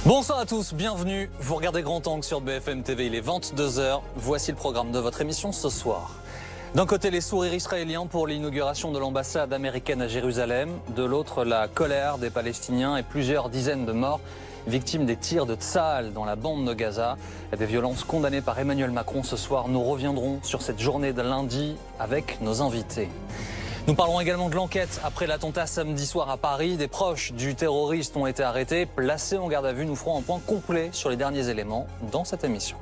Bonsoir à tous, bienvenue. Vous regardez Grand Angle sur BFM TV, il est 22h. Voici le programme de votre émission ce soir. D'un côté, les sourires israéliens pour l'inauguration de l'ambassade américaine à Jérusalem. De l'autre, la colère des Palestiniens et plusieurs dizaines de morts victimes des tirs de Tsahal dans la bande de Gaza. Des violences condamnées par Emmanuel Macron ce soir. Nous reviendrons sur cette journée de lundi avec nos invités. Nous parlerons également de l'enquête après l'attentat samedi soir à Paris. Des proches du terroriste ont été arrêtés, placés en garde à vue. Nous ferons un point complet sur les derniers éléments dans cette émission.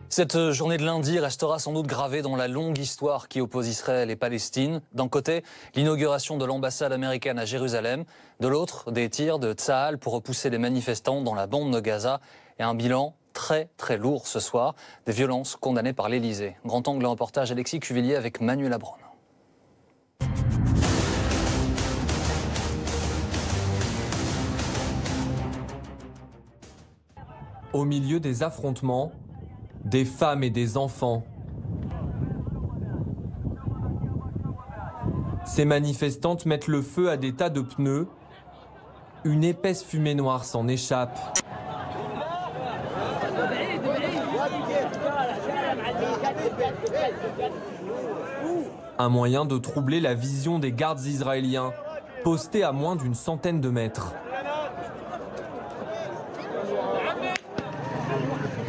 Cette journée de lundi restera sans doute gravée dans la longue histoire qui oppose Israël et Palestine. D'un côté, l'inauguration de l'ambassade américaine à Jérusalem. De l'autre, des tirs de Tsahal pour repousser les manifestants dans la bande de Gaza. Et un bilan très lourd ce soir. Des violences condamnées par l'Elysée. Grand Angle, reportage Alexis Cuvillier avec Manuel Abraun. Au milieu des affrontements, des femmes et des enfants. Ces manifestantes mettent le feu à des tas de pneus. Une épaisse fumée noire s'en échappe. Un moyen de troubler la vision des gardes israéliens, postés à moins d'une centaine de mètres.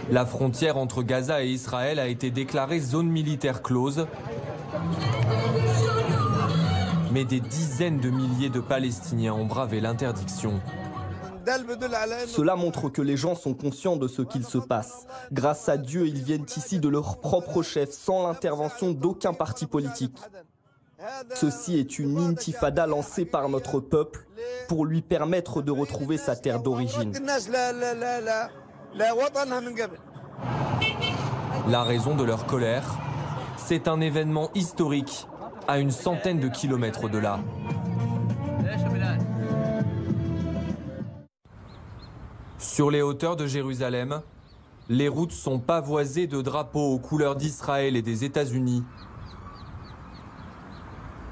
La frontière entre Gaza et Israël a été déclarée zone militaire close. Mais des dizaines de milliers de Palestiniens ont bravé l'interdiction. Cela montre que les gens sont conscients de ce qu'il se passe. Grâce à Dieu, ils viennent ici de leur propre chef, sans l'intervention d'aucun parti politique. Ceci est une intifada lancée par notre peuple pour lui permettre de retrouver sa terre d'origine. La raison de leur colère, c'est un événement historique à une centaine de kilomètres de là. Sur les hauteurs de Jérusalem, les routes sont pavoisées de drapeaux aux couleurs d'Israël et des États-Unis.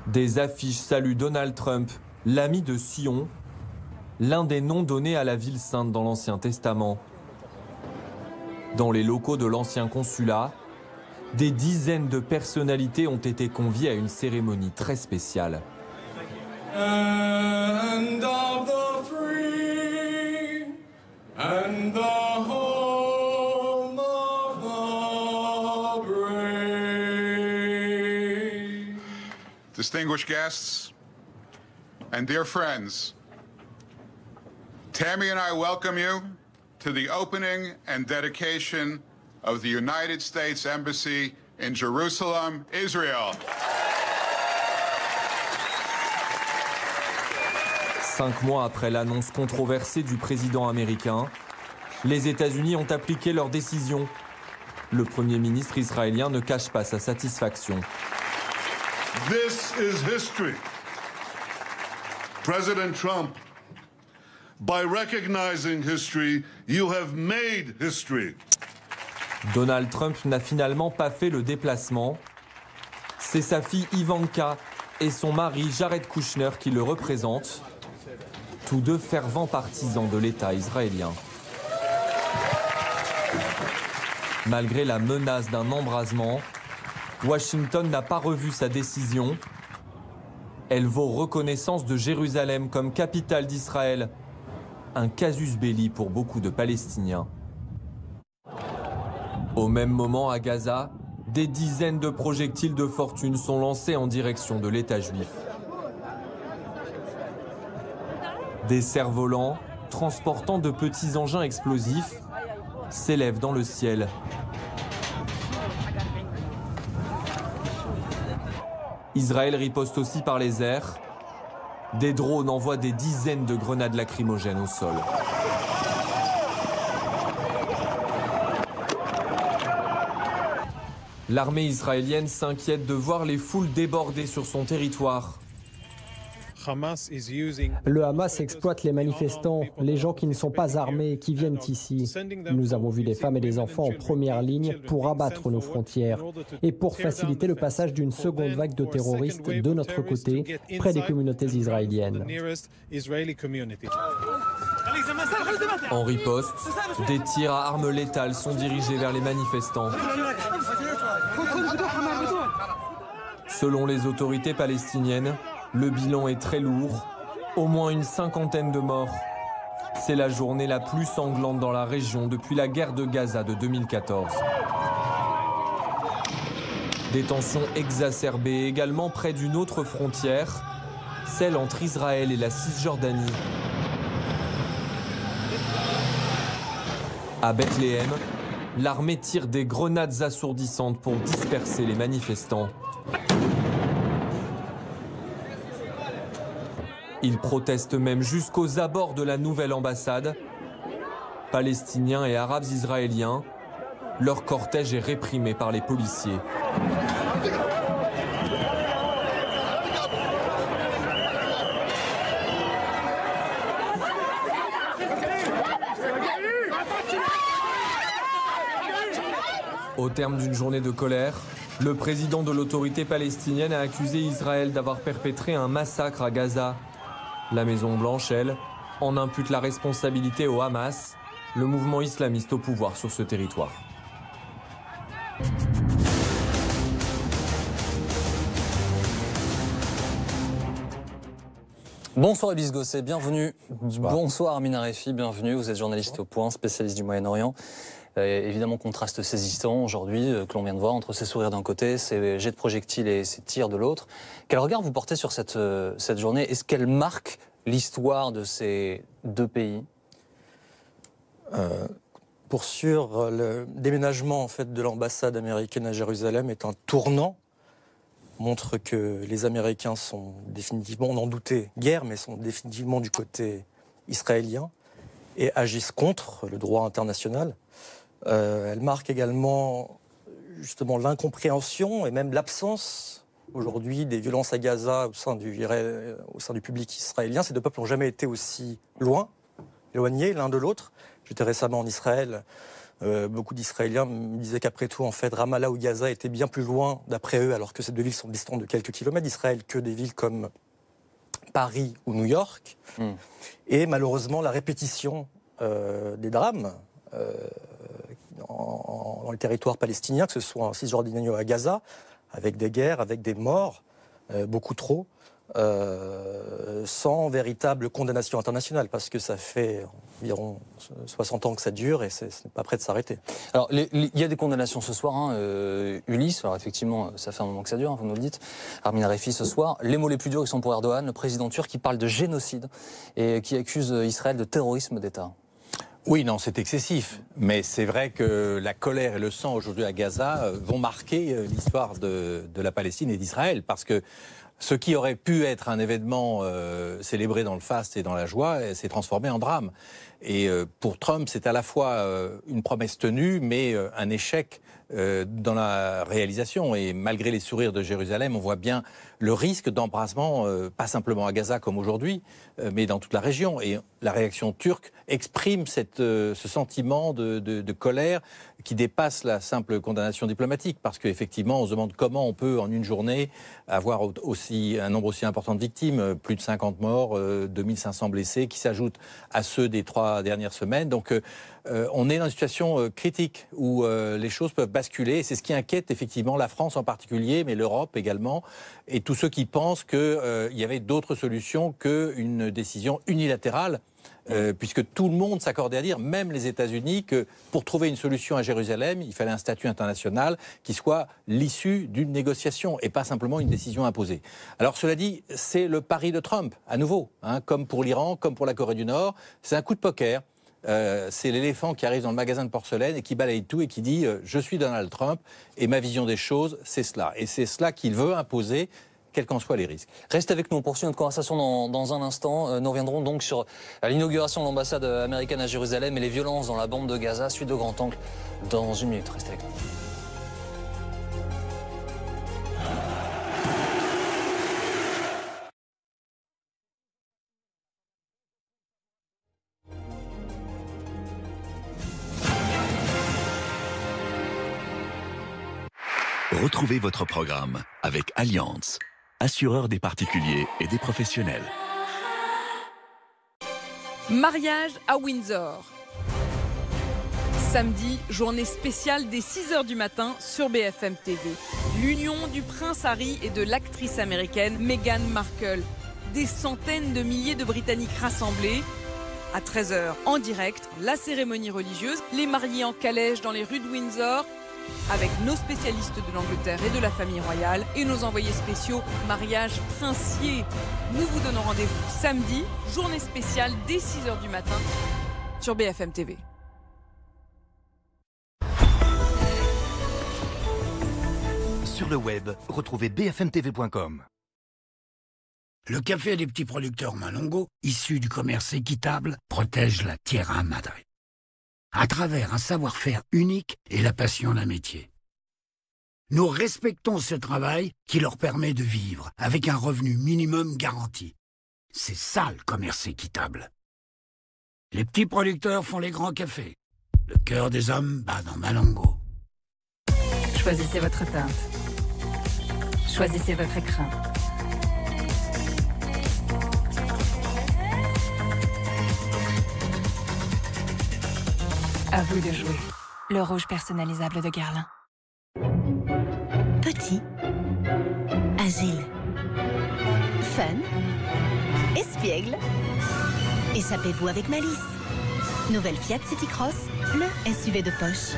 Des affiches saluent Donald Trump, l'ami de Sion, l'un des noms donnés à la ville sainte dans l'Ancien Testament. Dans les locaux de l'ancien consulat, des dizaines de personnalités ont été conviées à une cérémonie très spéciale. Distinguished guests and dear friends, Tammy and I welcome you to the opening and dedication of the United States Embassy in Jerusalem, Israel. 5 mois après l'annonce controversée du président américain, les États-Unis ont appliqué leur décision. Le Premier ministre israélien ne cache pas sa satisfaction. This is history. President Trump, by recognizing history, you have made history. Donald Trump n'a finalement pas fait le déplacement. C'est sa fille Ivanka et son mari Jared Kushner qui le représentent, tous deux fervents partisans de l'État israélien. Malgré la menace d'un embrasement, Washington n'a pas revu sa décision. Elle vaut reconnaissance de Jérusalem comme capitale d'Israël. Un casus belli pour beaucoup de Palestiniens. Au même moment, à Gaza, des dizaines de projectiles de fortune sont lancés en direction de l'État juif. Des cerfs-volants, transportant de petits engins explosifs, s'élèvent dans le ciel. Israël riposte aussi par les airs. Des drones envoient des dizaines de grenades lacrymogènes au sol. L'armée israélienne s'inquiète de voir les foules déborder sur son territoire. Le Hamas exploite les manifestants, les gens qui ne sont pas armés, qui viennent ici. Nous avons vu des femmes et des enfants en première ligne pour abattre nos frontières et pour faciliter le passage d'une seconde vague de terroristes de notre côté, près des communautés israéliennes. En riposte, des tirs à armes létales sont dirigés vers les manifestants. Selon les autorités palestiniennes, le bilan est très lourd, au moins une 50aine de morts. C'est la journée la plus sanglante dans la région depuis la guerre de Gaza de 2014. Des tensions exacerbées également près d'une autre frontière, celle entre Israël et la Cisjordanie. À Bethléem, l'armée tire des grenades assourdissantes pour disperser les manifestants. Ils protestent même jusqu'aux abords de la nouvelle ambassade. Palestiniens et Arabes israéliens, leur cortège est réprimé par les policiers. Au terme d'une journée de colère, le président de l'autorité palestinienne a accusé Israël d'avoir perpétré un massacre à Gaza. La Maison-Blanche, elle, en impute la responsabilité au Hamas, le mouvement islamiste au pouvoir sur ce territoire. Bonsoir Elise Gosset, bienvenue. Bonsoir Amina Refi, bienvenue. Vous êtes journaliste au Point, spécialiste du Moyen-Orient. Évidemment, contraste saisissant aujourd'hui que l'on vient de voir entre ces sourires d'un côté, ces jets de projectiles et ces tirs de l'autre. Quel regard vous portez sur cette journée? Est-ce qu'elle marque l'histoire de ces deux pays? Pour sûr, le déménagement en fait, de l'ambassade américaine à Jérusalem est un tournant. Montre que les Américains sont définitivement, on en doutait guère, mais sont définitivement du côté israélien et agissent contre le droit international. Elle marque également justement l'incompréhension et même l'absence aujourd'hui des violences à Gaza au sein du public israélien. Ces deux peuples n'ont jamais été aussi loin, éloignés l'un de l'autre. J'étais récemment en Israël. Beaucoup d'Israéliens me disaient qu'après tout, en fait, Ramallah ou Gaza étaient bien plus loin, d'après eux, alors que ces deux villes sont distantes de quelques kilomètres d'Israël, que des villes comme Paris ou New York. Et malheureusement, la répétition des drames dans les territoires palestiniens, que ce soit en Cisjordanie ou à Gaza, avec des guerres, avec des morts, beaucoup trop, sans véritable condamnation internationale, parce que ça fait environ 60 ans que ça dure et ce n'est pas prêt de s'arrêter. Alors, il y a des condamnations ce soir, Ulysse, alors effectivement, ça fait un moment que ça dure, vous nous le dites. Armin Refi ce soir, les mots les plus durs qui sont pour Erdogan, le président turc qui parle de génocide et qui accuse Israël de terrorisme d'État. Oui, non, c'est excessif. Mais c'est vrai que la colère et le sang aujourd'hui à Gaza vont marquer l'histoire de la Palestine et d'Israël. Parce que ce qui aurait pu être un événement célébré dans le faste et dans la joie s'est transformé en drame. Et pour Trump, c'est à la fois une promesse tenue, mais un échec dans la réalisation. Et malgré les sourires de Jérusalem, on voit bien le risque d'embrasement, pas simplement à Gaza comme aujourd'hui, mais dans toute la région. Et la réaction turque exprime ce sentiment de colère qui dépasse la simple condamnation diplomatique. Parce qu'effectivement, on se demande comment on peut, en une journée, avoir un nombre aussi important de victimes, plus de 50 morts, 2500 blessés, qui s'ajoutent à ceux des 3 dernières semaines. Donc, on est dans une situation critique où les choses peuvent basculer. C'est ce qui inquiète effectivement la France en particulier, mais l'Europe également, et tous ceux qui pensent qu'il y avait d'autres solutions qu'une décision unilatérale. Puisque tout le monde s'accordait à dire, même les États-Unis, que pour trouver une solution à Jérusalem, il fallait un statut international qui soit l'issue d'une négociation et pas simplement une décision imposée. Alors cela dit, c'est le pari de Trump, à nouveau, comme pour l'Iran, comme pour la Corée du Nord. C'est un coup de poker. C'est l'éléphant qui arrive dans le magasin de porcelaine et qui balaye tout et qui dit « je suis Donald Trump et ma vision des choses, c'est cela ». Et c'est cela qu'il veut imposer, quels qu'en soient les risques. Restez avec nous, on poursuit notre conversation dans un instant. Nous reviendrons donc sur l'inauguration de l'ambassade américaine à Jérusalem et les violences dans la bande de Gaza, suite de Grand Angle, dans une minute. Restez avec nous. Retrouvez votre programme avec Allianz, assureur des particuliers et des professionnels. Mariage à Windsor. Samedi, journée spéciale dès 6h du matin sur BFM TV. L'union du prince Harry et de l'actrice américaine Meghan Markle. Des centaines de milliers de Britanniques rassemblés. À 13h, en direct, la cérémonie religieuse, les mariés en calèche dans les rues de Windsor, avec nos spécialistes de l'Angleterre et de la famille royale et nos envoyés spéciaux mariage princier. Nous vous donnons rendez-vous samedi, journée spéciale dès 6h du matin sur BFM TV. Sur le web, retrouvez bfmtv.com. Le café des petits producteurs Malongo, issu du commerce équitable, protège la Tierra Madre. À travers un savoir-faire unique et la passion d'un métier. Nous respectons ce travail qui leur permet de vivre avec un revenu minimum garanti. C'est ça le commerce équitable. Les petits producteurs font les grands cafés. Le cœur des hommes bat dans Malongo. Choisissez votre teinte. Choisissez votre écrin. À vous de jouer. Le rouge personnalisable de Guerlain. Petit, agile, fun, espiègle. Échappez-vous avec malice. Nouvelle Fiat City Cross, le SUV de poche.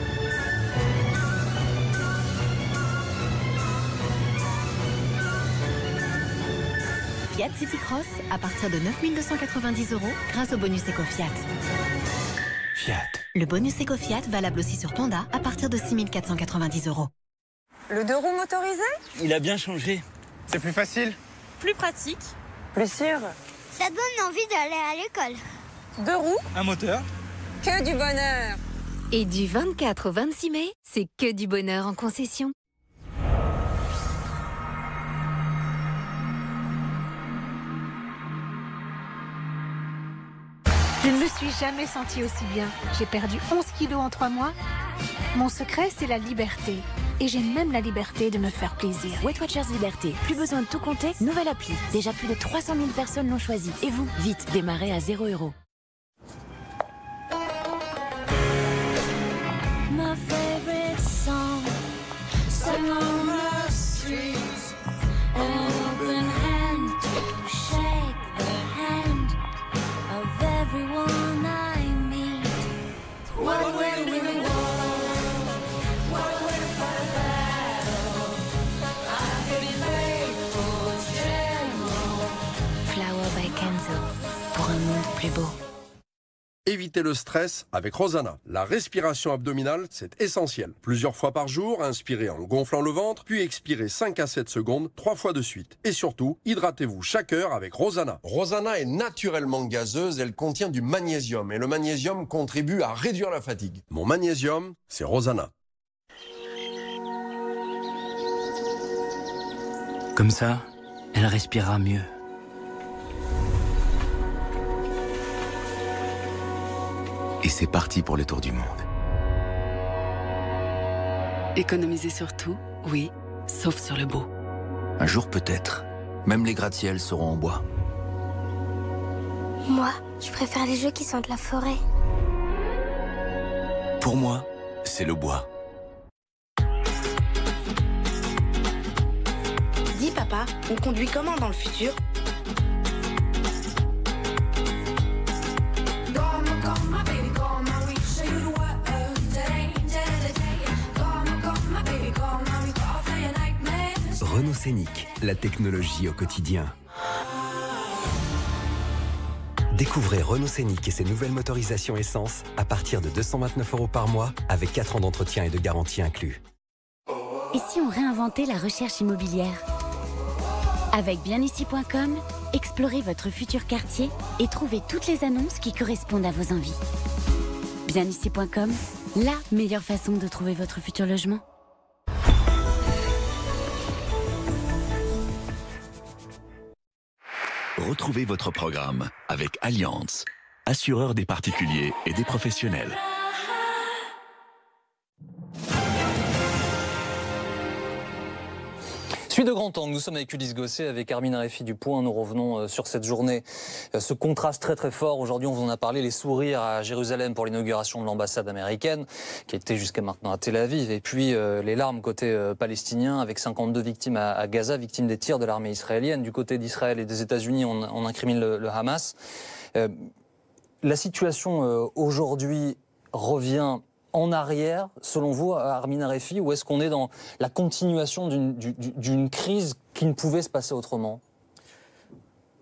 Fiat City Cross à partir de 9 290 € grâce au bonus EcoFiat. Fiat. Le bonus EcoFiat valable aussi sur Panda à partir de 6 490 €. Le 2 roues motorisé? Il a bien changé. C'est plus facile. Plus pratique. Plus sûr. Ça donne envie d'aller à l'école. 2 roues. Un moteur. Que du bonheur. Et du 24 au 26 mai, c'est que du bonheur en concession. Je ne me suis jamais sentie aussi bien. J'ai perdu 11 kilos en 3 mois. Mon secret, c'est la liberté. Et j'ai même la liberté de me faire plaisir. Weight Watchers Liberté. Plus besoin de tout compter, nouvelle appli. Déjà plus de 300 000 personnes l'ont choisi. Et vous, vite, démarrez à 0 €. My favorite song, sung on the streets, an open hand to shake the hand of everyone I meet. What a way to win the world, what a way to fight a battle. I could be faithful, general. Flower by Kenzo, pour un monde plus beau. Évitez le stress avec Rosanna. La respiration abdominale, c'est essentiel. Plusieurs fois par jour, inspirez en gonflant le ventre, puis expirez 5 à 7 secondes, 3 fois de suite. Et surtout, hydratez-vous chaque heure avec Rosanna. Rosanna est naturellement gazeuse, elle contient du magnésium. Et le magnésium contribue à réduire la fatigue. Mon magnésium, c'est Rosanna. Comme ça, elle respirera mieux. Et c'est parti pour le tour du monde. Économiser sur tout, oui, sauf sur le beau. Un jour peut-être, même les gratte-ciels seront en bois. Moi, je préfère les jeux qui sentent la forêt. Pour moi, c'est le bois. Dis papa, on conduit comment dans le futur ? Renault Scénic, la technologie au quotidien. Découvrez Renault Scénic et ses nouvelles motorisations essence à partir de 229 € par mois avec 4 ans d'entretien et de garantie inclus. Et si on réinventait la recherche immobilière? Avec bienici.com, explorez votre futur quartier et trouvez toutes les annonces qui correspondent à vos envies. Bienici.com, la meilleure façon de trouver votre futur logement. Retrouvez votre programme avec Allianz, assureur des particuliers et des professionnels. Suite de Grand Angle, nous sommes avec Ulysse Gosset, avec Armin Arefi du Point. Nous revenons sur cette journée, ce contraste très très fort. Aujourd'hui, on vous en a parlé, les sourires à Jérusalem pour l'inauguration de l'ambassade américaine, qui était jusqu'à maintenant à Tel Aviv, et puis les larmes côté palestinien, avec 52 victimes à Gaza, victimes des tirs de l'armée israélienne. Du côté d'Israël et des États-Unis, on incrimine le Hamas. La situation aujourd'hui revient en arrière, selon vous, Armin Arefi, ou est-ce qu'on est dans la continuation d'une crise qui ne pouvait se passer autrement?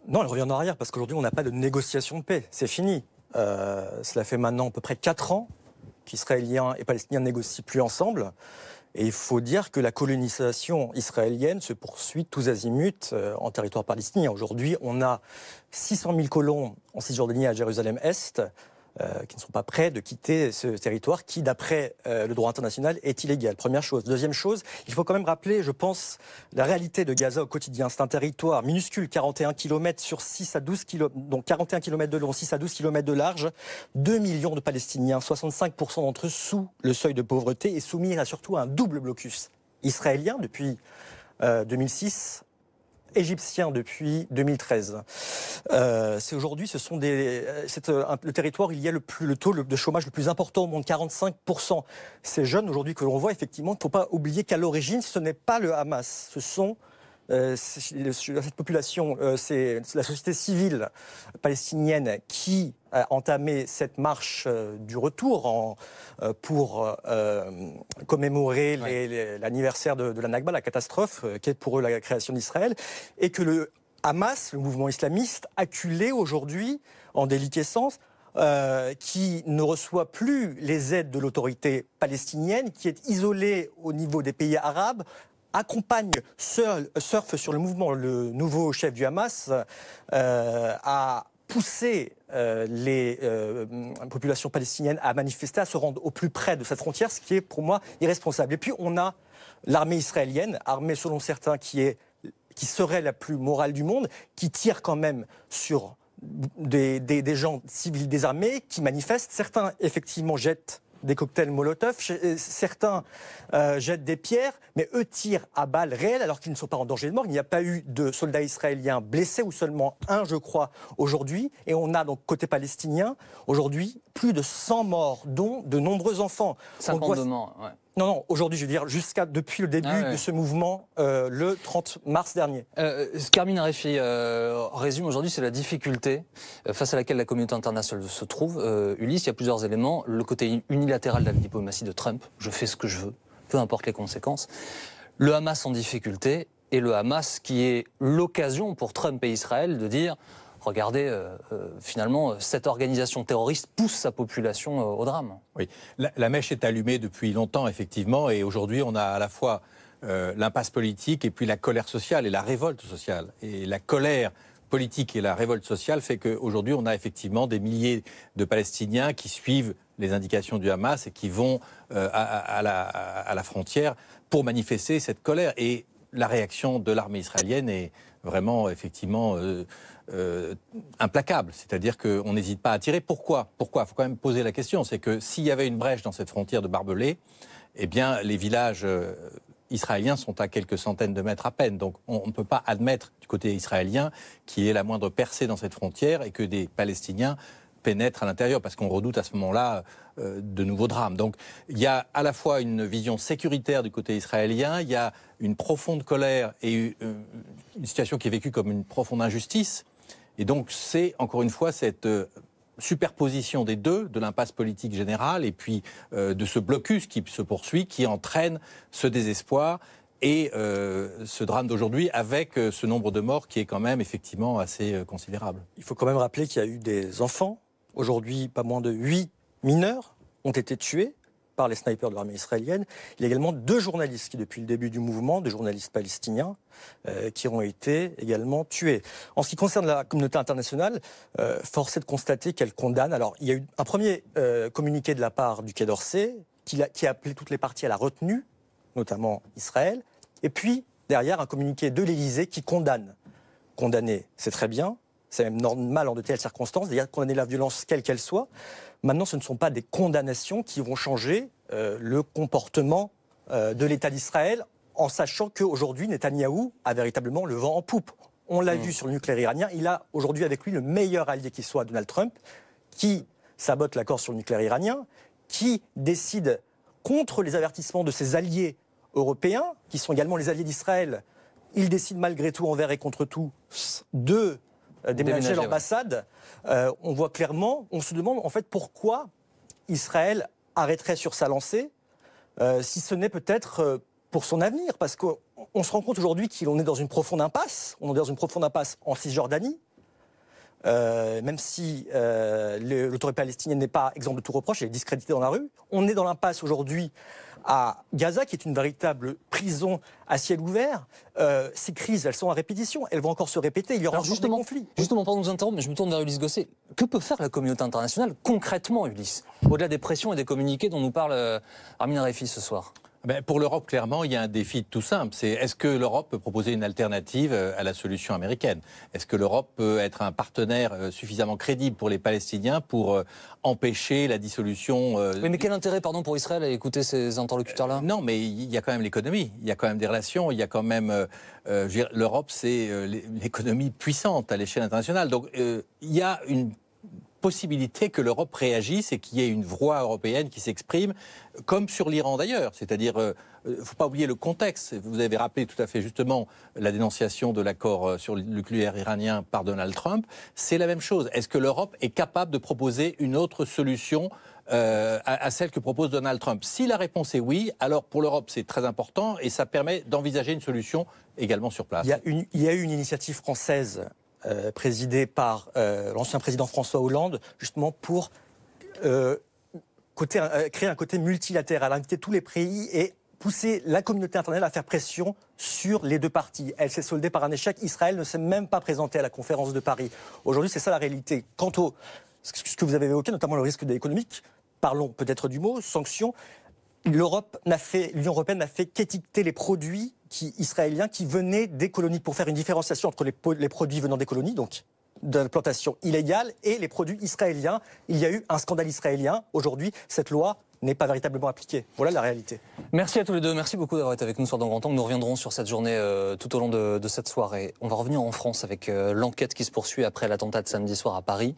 Non, elle revient en arrière, parce qu'aujourd'hui, on n'a pas de négociation de paix. C'est fini. Cela fait maintenant à peu près 4 ans qu'Israéliens et Palestiniens ne négocient plus ensemble. Et il faut dire que la colonisation israélienne se poursuit tous azimuts en territoire palestinien. Aujourd'hui, on a 600 000 colons en Cisjordanie et à Jérusalem-Est, qui ne sont pas prêts de quitter ce territoire qui, d'après le droit international, est illégal. Première chose. Deuxième chose, il faut quand même rappeler, je pense, la réalité de Gaza au quotidien. C'est un territoire minuscule, 41 km sur 6 à 12 km, donc 41 km de long, 6 à 12 km de large, 2 millions de Palestiniens, 65% d'entre eux sous le seuil de pauvreté et soumis surtout à un double blocus israélien depuis 2006, égyptien depuis 2013. C'est aujourd'hui, c'est le territoire où il y a le taux de chômage le plus important au monde, 45%. Ces jeunes aujourd'hui que l'on voit, effectivement, il ne faut pas oublier qu'à l'origine, ce n'est pas le Hamas, ce sont cette population, c'est la société civile palestinienne qui a entamé cette marche du retour pour commémorer l'anniversaire de la Nakba, la catastrophe qui est pour eux la création d'Israël, et que le Hamas, le mouvement islamiste, acculé aujourd'hui en déliquescence, qui ne reçoit plus les aides de l'autorité palestinienne, qui est isolé au niveau des pays arabes, accompagne, surfe sur le mouvement. Le nouveau chef du Hamas a poussé les populations palestiniennes à manifester, à se rendre au plus près de cette frontière, ce qui est pour moi irresponsable. Et puis on a l'armée israélienne, armée selon certains qui serait la plus morale du monde, qui tire quand même sur des gens civils désarmés qui manifestent. Certains effectivement jettent des cocktails Molotov, certains jettent des pierres, mais eux tirent à balles réelles alors qu'ils ne sont pas en danger de mort. Il n'y a pas eu de soldats israéliens blessés, ou seulement un, je crois, aujourd'hui. Et on a donc, côté palestinien, aujourd'hui, plus de 100 morts, dont de nombreux enfants. 52 morts, ouais. Non, aujourd'hui, je veux dire, depuis le début de ce mouvement, le 30 mars dernier. Ce qu'Armin Arefi résume aujourd'hui, c'est la difficulté face à laquelle la communauté internationale se trouve. Ulysse, il y a plusieurs éléments. Le côté unilatéral de la diplomatie de Trump, je fais ce que je veux, peu importe les conséquences. Le Hamas en difficulté, et le Hamas qui est l'occasion pour Trump et Israël de dire... Regardez, finalement, cette organisation terroriste pousse sa population au drame. Oui, la mèche est allumée depuis longtemps, effectivement, et aujourd'hui, on a à la fois l'impasse politique et puis la colère sociale et la révolte sociale. Et la colère politique et la révolte sociale fait qu'aujourd'hui, on a effectivement des milliers de Palestiniens qui suivent les indications du Hamas et qui vont à la frontière pour manifester cette colère. Et la réaction de l'armée israélienne est vraiment, effectivement... implacable, c'est-à-dire qu'on n'hésite pas à tirer. Pourquoi ? Il faut quand même poser la question. C'est que s'il y avait une brèche dans cette frontière de barbelés, eh bien, les villages israéliens sont à quelques centaines de mètres à peine. Donc, on ne peut pas admettre du côté israélien qu'il y ait la moindre percée dans cette frontière et que des Palestiniens pénètrent à l'intérieur, parce qu'on redoute à ce moment-là de nouveaux drames. Donc il y a à la fois une vision sécuritaire du côté israélien, il y a une profonde colère et une situation qui est vécue comme une profonde injustice. Et donc c'est encore une fois cette superposition des deux, de l'impasse politique générale et puis de ce blocus qui se poursuit, qui entraîne ce désespoir et ce drame d'aujourd'hui avec ce nombre de morts qui est quand même effectivement assez considérable. Il faut quand même rappeler qu'il y a eu des enfants. Aujourd'hui, pas moins de 8 mineurs ont été tués par les snipers de l'armée israélienne. Il y a également 2 journalistes qui, depuis le début du mouvement, des journalistes palestiniens, qui ont été également tués. En ce qui concerne la communauté internationale, force est de constater qu'elle condamne. Alors, il y a eu un premier communiqué de la part du Quai d'Orsay qui a appelé toutes les parties à la retenue, notamment Israël. Et puis, derrière, un communiqué de l'Élysée qui condamne. Condamner, c'est très bien. C'est même normal en de telles circonstances, c'est-à-dire condamner la violence quelle qu'elle soit. Maintenant, ce ne sont pas des condamnations qui vont changer le comportement de l'État d'Israël en sachant qu'aujourd'hui, Netanyahou a véritablement le vent en poupe. On l'a vu sur le nucléaire iranien. Il a aujourd'hui avec lui le meilleur allié qui soit, Donald Trump, qui sabote l'accord sur le nucléaire iranien, qui décide contre les avertissements de ses alliés européens, qui sont également les alliés d'Israël. Il décide malgré tout, envers et contre tout, de déménager l'ambassade. On voit clairement, on se demande en fait pourquoi Israël arrêterait sur sa lancée, si ce n'est peut-être pour son avenir, parce qu'on se rend compte aujourd'hui qu'on est dans une profonde impasse. On est dans une profonde impasse en Cisjordanie, même si l'autorité palestinienne n'est pas exempte de tout reproche, elle est discréditée dans la rue. On est dans l'impasse aujourd'hui à Gaza, qui est une véritable prison à ciel ouvert. Ces crises, elles sont à répétition, elles vont encore se répéter, il y aura encore des conflits. Justement, pardon de vous interrompre, mais je me tourne vers Ulysse Gosset. Que peut faire la communauté internationale concrètement, Ulysse, au-delà des pressions et des communiqués dont nous parle Armin Harefi ce soir? Pour l'Europe, clairement, il y a un défi tout simple. C'est est-ce que l'Europe peut proposer une alternative à la solution américaine? Est-ce que l'Europe peut être un partenaire suffisamment crédible pour les Palestiniens pour empêcher la dissolution Oui, mais quel intérêt, pardon, pour Israël à écouter ces interlocuteurs-là? Non, mais il y a quand même l'économie, il y a quand même des relations, il y a quand même... l'Europe, c'est l'économie puissante à l'échelle internationale. Donc, il y a une possibilité que l'Europe réagisse et qu'il y ait une voix européenne qui s'exprime, comme sur l'Iran d'ailleurs. C'est-à-dire, il ne faut pas oublier le contexte. Vous avez rappelé tout à fait justement la dénonciation de l'accord sur le nucléaire iranien par Donald Trump. C'est la même chose. Est-ce que l'Europe est capable de proposer une autre solution à celle que propose Donald Trump? Si la réponse est oui, alors pour l'Europe c'est très important et ça permet d'envisager une solution également sur place. Il y a eu une initiative française présidé par l'ancien président François Hollande, justement pour créer un côté multilatéral, inviter tous les pays et pousser la communauté internationale à faire pression sur les deux parties. Elle s'est soldée par un échec. Israël ne s'est même pas présenté à la conférence de Paris. Aujourd'hui, c'est ça la réalité. Quant au ce que vous avez évoqué, notamment le risque économique, parlons peut-être du mot, sanctions, l'Union européenne n'a fait qu'étiqueter les produits israéliens qui venaient des colonies pour faire une différenciation entre les produits venant des colonies, donc de la plantation illégale, et les produits israéliens. Il y a eu un scandale israélien. Aujourd'hui, cette loi n'est pas véritablement appliquée. Voilà la réalité. Merci à tous les deux. Merci beaucoup d'avoir été avec nous sur Dans Grand Angle. Nous reviendrons sur cette journée tout au long de cette soirée. On va revenir en France avec l'enquête qui se poursuit après l'attentat de samedi soir à Paris.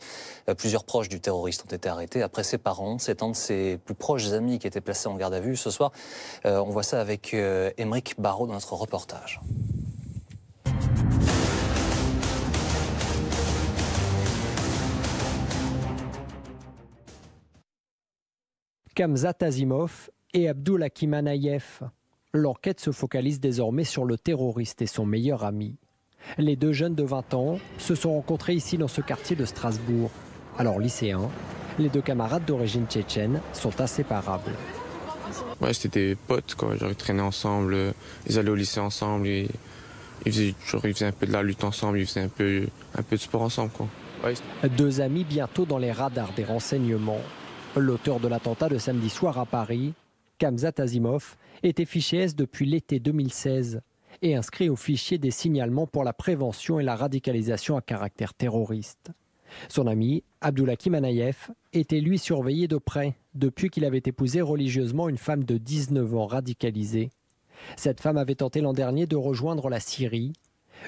Plusieurs proches du terroriste ont été arrêtés. Après ses parents, c'est un de ses plus proches amis qui était placé en garde à vue. Ce soir, on voit ça avec Émeric Barraud dans notre reportage. Kamzat Azimov et Abdulhakim Anaïef. L'enquête se focalise désormais sur le terroriste et son meilleur ami. Les deux jeunes de 20 ans se sont rencontrés ici dans ce quartier de Strasbourg. Alors lycéens, les deux camarades d'origine tchétchène sont inséparables. Ouais, c'était des potes, quoi. Genre, ils traînaient ensemble, ils allaient au lycée ensemble, ils faisaient un peu de la lutte ensemble, ils faisaient un peu de sport ensemble, quoi. Ouais. Deux amis bientôt dans les radars des renseignements. L'auteur de l'attentat de samedi soir à Paris, Kamzat Azimov, était fiché S depuis l'été 2016 et inscrit au fichier des signalements pour la prévention et la radicalisation à caractère terroriste. Son ami, Abdulhakim Anaïef, était lui surveillé de près depuis qu'il avait épousé religieusement une femme de 19 ans radicalisée. Cette femme avait tenté l'an dernier de rejoindre la Syrie.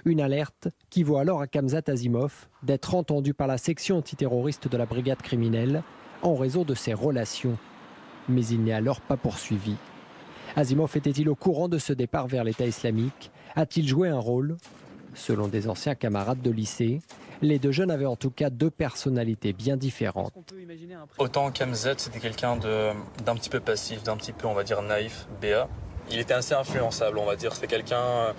Une alerte qui vaut alors à Kamzat Azimov d'être entendu par la section antiterroriste de la brigade criminelle en raison de ses relations. Mais il n'est alors pas poursuivi. Azimov était-il au courant de ce départ vers l'État islamique? A-t-il joué un rôle? Selon des anciens camarades de lycée, les deux jeunes avaient en tout cas deux personnalités bien différentes. Autant Kamzat, c'était quelqu'un d'un petit peu passif, d'un petit peu, on va dire, naïf, béat. Il était assez influençable, on va dire. C'était quelqu'un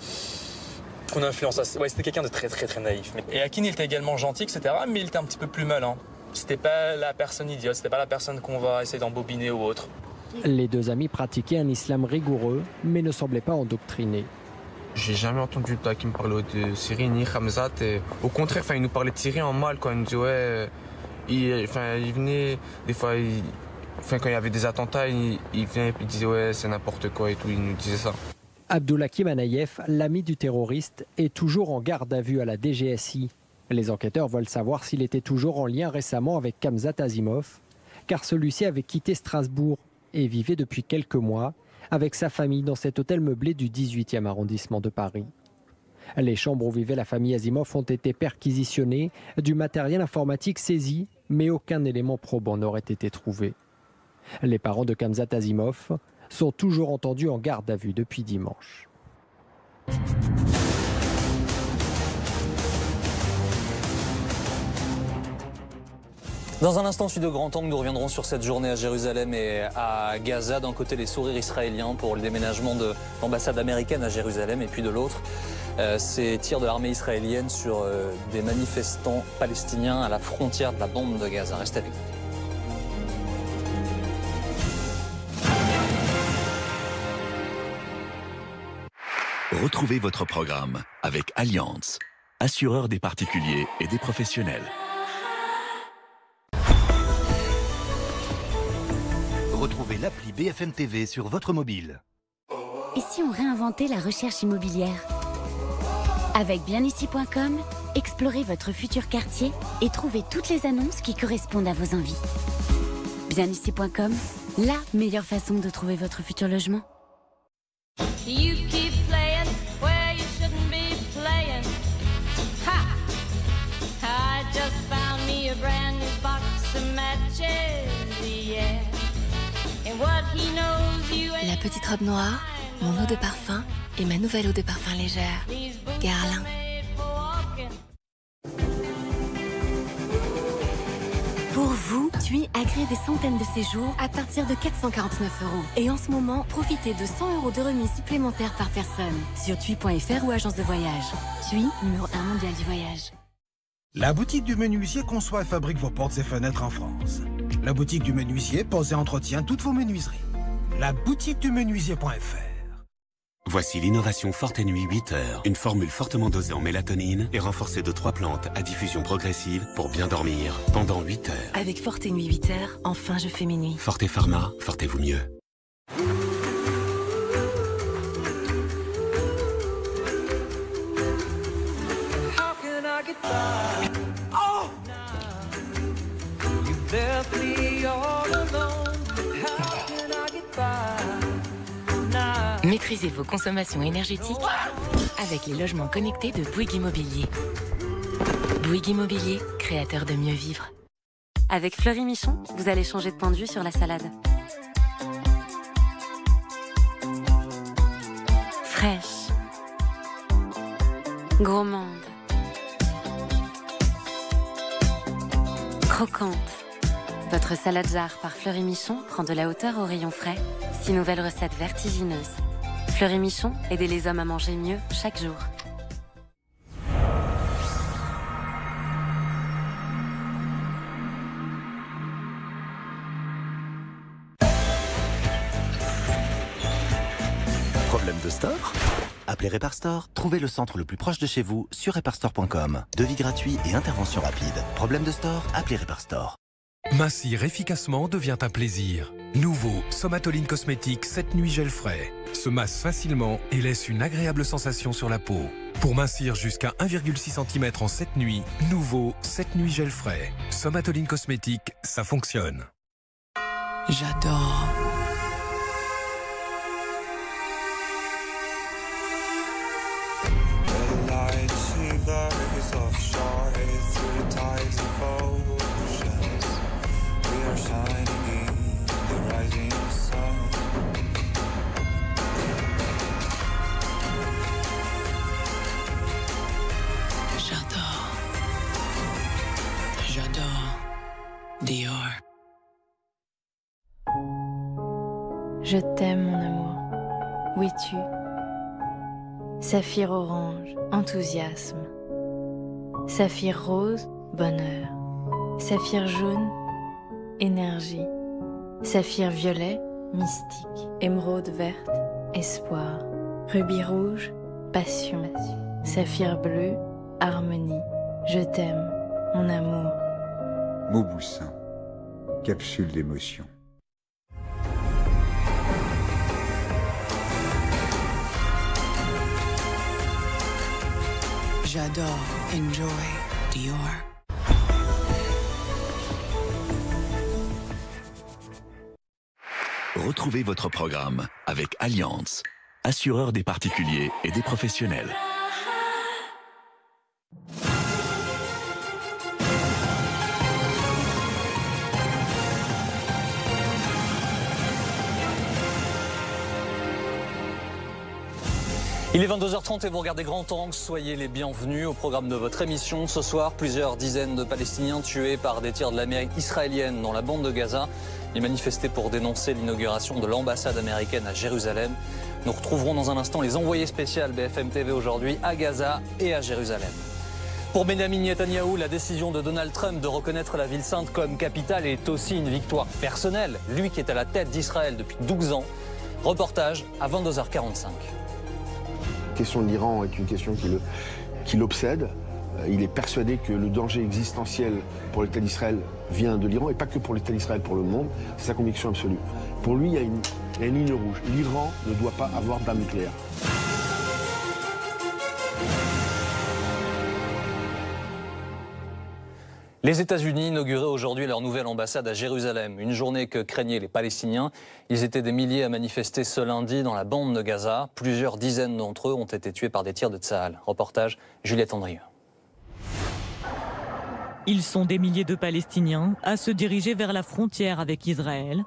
qu'on influence assez. Ouais, c'était quelqu'un de très très très naïf. Et Akin, il était également gentil, etc. Mais il était un petit peu plus malin. C'était pas la personne idiote, c'était pas la personne qu'on va essayer d'embobiner ou autre. Les deux amis pratiquaient un islam rigoureux, mais ne semblaient pas endoctrinés. J'ai jamais entendu Hakim parler de Syrie ni Kamzat. Au contraire, il nous parlait de Syrie en mal. Il nous disait, ouais, il venait, des fois, quand il y avait des attentats, il venait et il disait, ouais, c'est n'importe quoi et tout, il nous disait ça. Abdulhakim Anaïef, l'ami du terroriste, est toujours en garde à vue à la DGSI. Les enquêteurs veulent savoir s'il était toujours en lien récemment avec Kamzat Azimov, car celui-ci avait quitté Strasbourg et vivait depuis quelques mois avec sa famille dans cet hôtel meublé du 18e arrondissement de Paris. Les chambres où vivait la famille Asimov ont été perquisitionnées, du matériel informatique saisi, mais aucun élément probant n'aurait été trouvé. Les parents de Khamzat Asimov sont toujours entendus en garde à vue depuis dimanche. Dans un instant, suite de Grand Angle, nous reviendrons sur cette journée à Jérusalem et à Gaza. D'un côté, les sourires israéliens pour le déménagement de l'ambassade américaine à Jérusalem, et puis de l'autre, ces tirs de l'armée israélienne sur des manifestants palestiniens à la frontière de la bande de Gaza. Restez avec nous. Retrouvez votre programme avec Allianz, assureur des particuliers et des professionnels. Retrouvez l'appli BFM TV sur votre mobile. Et si on réinventait la recherche immobilière? Avec bienici.com, explorez votre futur quartier et trouvez toutes les annonces qui correspondent à vos envies. Bienici.com, la meilleure façon de trouver votre futur logement. You keep playing where you shouldn't be playing. Ha! I just found me a brand new box of matches, yeah. And what he knows you ain't. La petite robe noire, mon eau de parfum et ma nouvelle eau de parfum légère. Guerlain. Pour vous, TUI agrée des centaines de séjours à partir de 449 €. Et en ce moment, profitez de 100 € de remise supplémentaires par personne sur TUI.fr ou agence de voyage. TUI, numéro 1 mondial du voyage. La boutique du menuisier conçoit et fabrique vos portes et fenêtres en France. La boutique du menuisier pose et entretient toutes vos menuiseries. La boutique du menuisier.fr. Voici l'innovation Forte Nuit 8 heures. Une formule fortement dosée en mélatonine et renforcée de 3 plantes à diffusion progressive pour bien dormir pendant 8 heures. Avec Forte Nuit 8 heures, enfin je fais mes nuits. Forte Pharma, fortez-vous mieux. Maîtrisez vos consommations énergétiques avec les logements connectés de Bouygues Immobilier. Bouygues Immobilier, créateur de mieux vivre. Avec Fleury Michon, vous allez changer de point de vue sur la salade. Fraîche. Gourmande. Croquante. Votre salade jarre par Fleury Michon prend de la hauteur au rayon frais. 6 nouvelles recettes vertigineuses. Fleury Michon, aidez les hommes à manger mieux chaque jour. Problème de store? Appelez Reparstore. Trouvez le centre le plus proche de chez vous sur reparstore.com. Devis gratuit et intervention rapide. Problème de store? Appelez Reparstore. Mincir efficacement devient un plaisir. Nouveau Somatoline Cosmétique 7 nuits gel frais. Se masse facilement et laisse une agréable sensation sur la peau. Pour mincir jusqu'à 1,6 cm en 7 nuits, nouveau 7 nuits gel frais. Somatoline Cosmétique, ça fonctionne. J'adore. Dior. Je t'aime, mon amour. Où es-tu? Saphir orange, enthousiasme. Saphir rose, bonheur. Saphir jaune, énergie. Saphir violet, mystique. Émeraude verte, espoir. Rubis rouge, passion. Saphir bleu, harmonie. Je t'aime, mon amour. Mauboussin, capsule d'émotion. J'adore. Enjoy. Dior. Retrouvez votre programme avec Allianz, assureur des particuliers et des professionnels. Il est 22h30 et vous regardez Grand Angle. Soyez les bienvenus au programme de votre émission. Ce soir, plusieurs dizaines de Palestiniens tués par des tirs de l'armée israélienne dans la bande de Gaza. Ils manifestaient pour dénoncer l'inauguration de l'ambassade américaine à Jérusalem. Nous retrouverons dans un instant les envoyés spéciaux BFM TV aujourd'hui à Gaza et à Jérusalem. Pour Benjamin Netanyahou, la décision de Donald Trump de reconnaître la ville sainte comme capitale est aussi une victoire personnelle. Lui qui est à la tête d'Israël depuis 12 ans. Reportage à 22h45. La question de l'Iran est une question qui l'obsède. Il est persuadé que le danger existentiel pour l'État d'Israël vient de l'Iran, et pas que pour l'État d'Israël, pour le monde. C'est sa conviction absolue. Pour lui, il y a une ligne rouge. L'Iran ne doit pas avoir d'arme nucléaire. Les États-Unis inauguraient aujourd'hui leur nouvelle ambassade à Jérusalem. Une journée que craignaient les Palestiniens. Ils étaient des milliers à manifester ce lundi dans la bande de Gaza. Plusieurs dizaines d'entre eux ont été tués par des tirs de Tsahal. Reportage Juliette Andrieux. Ils sont des milliers de Palestiniens à se diriger vers la frontière avec Israël.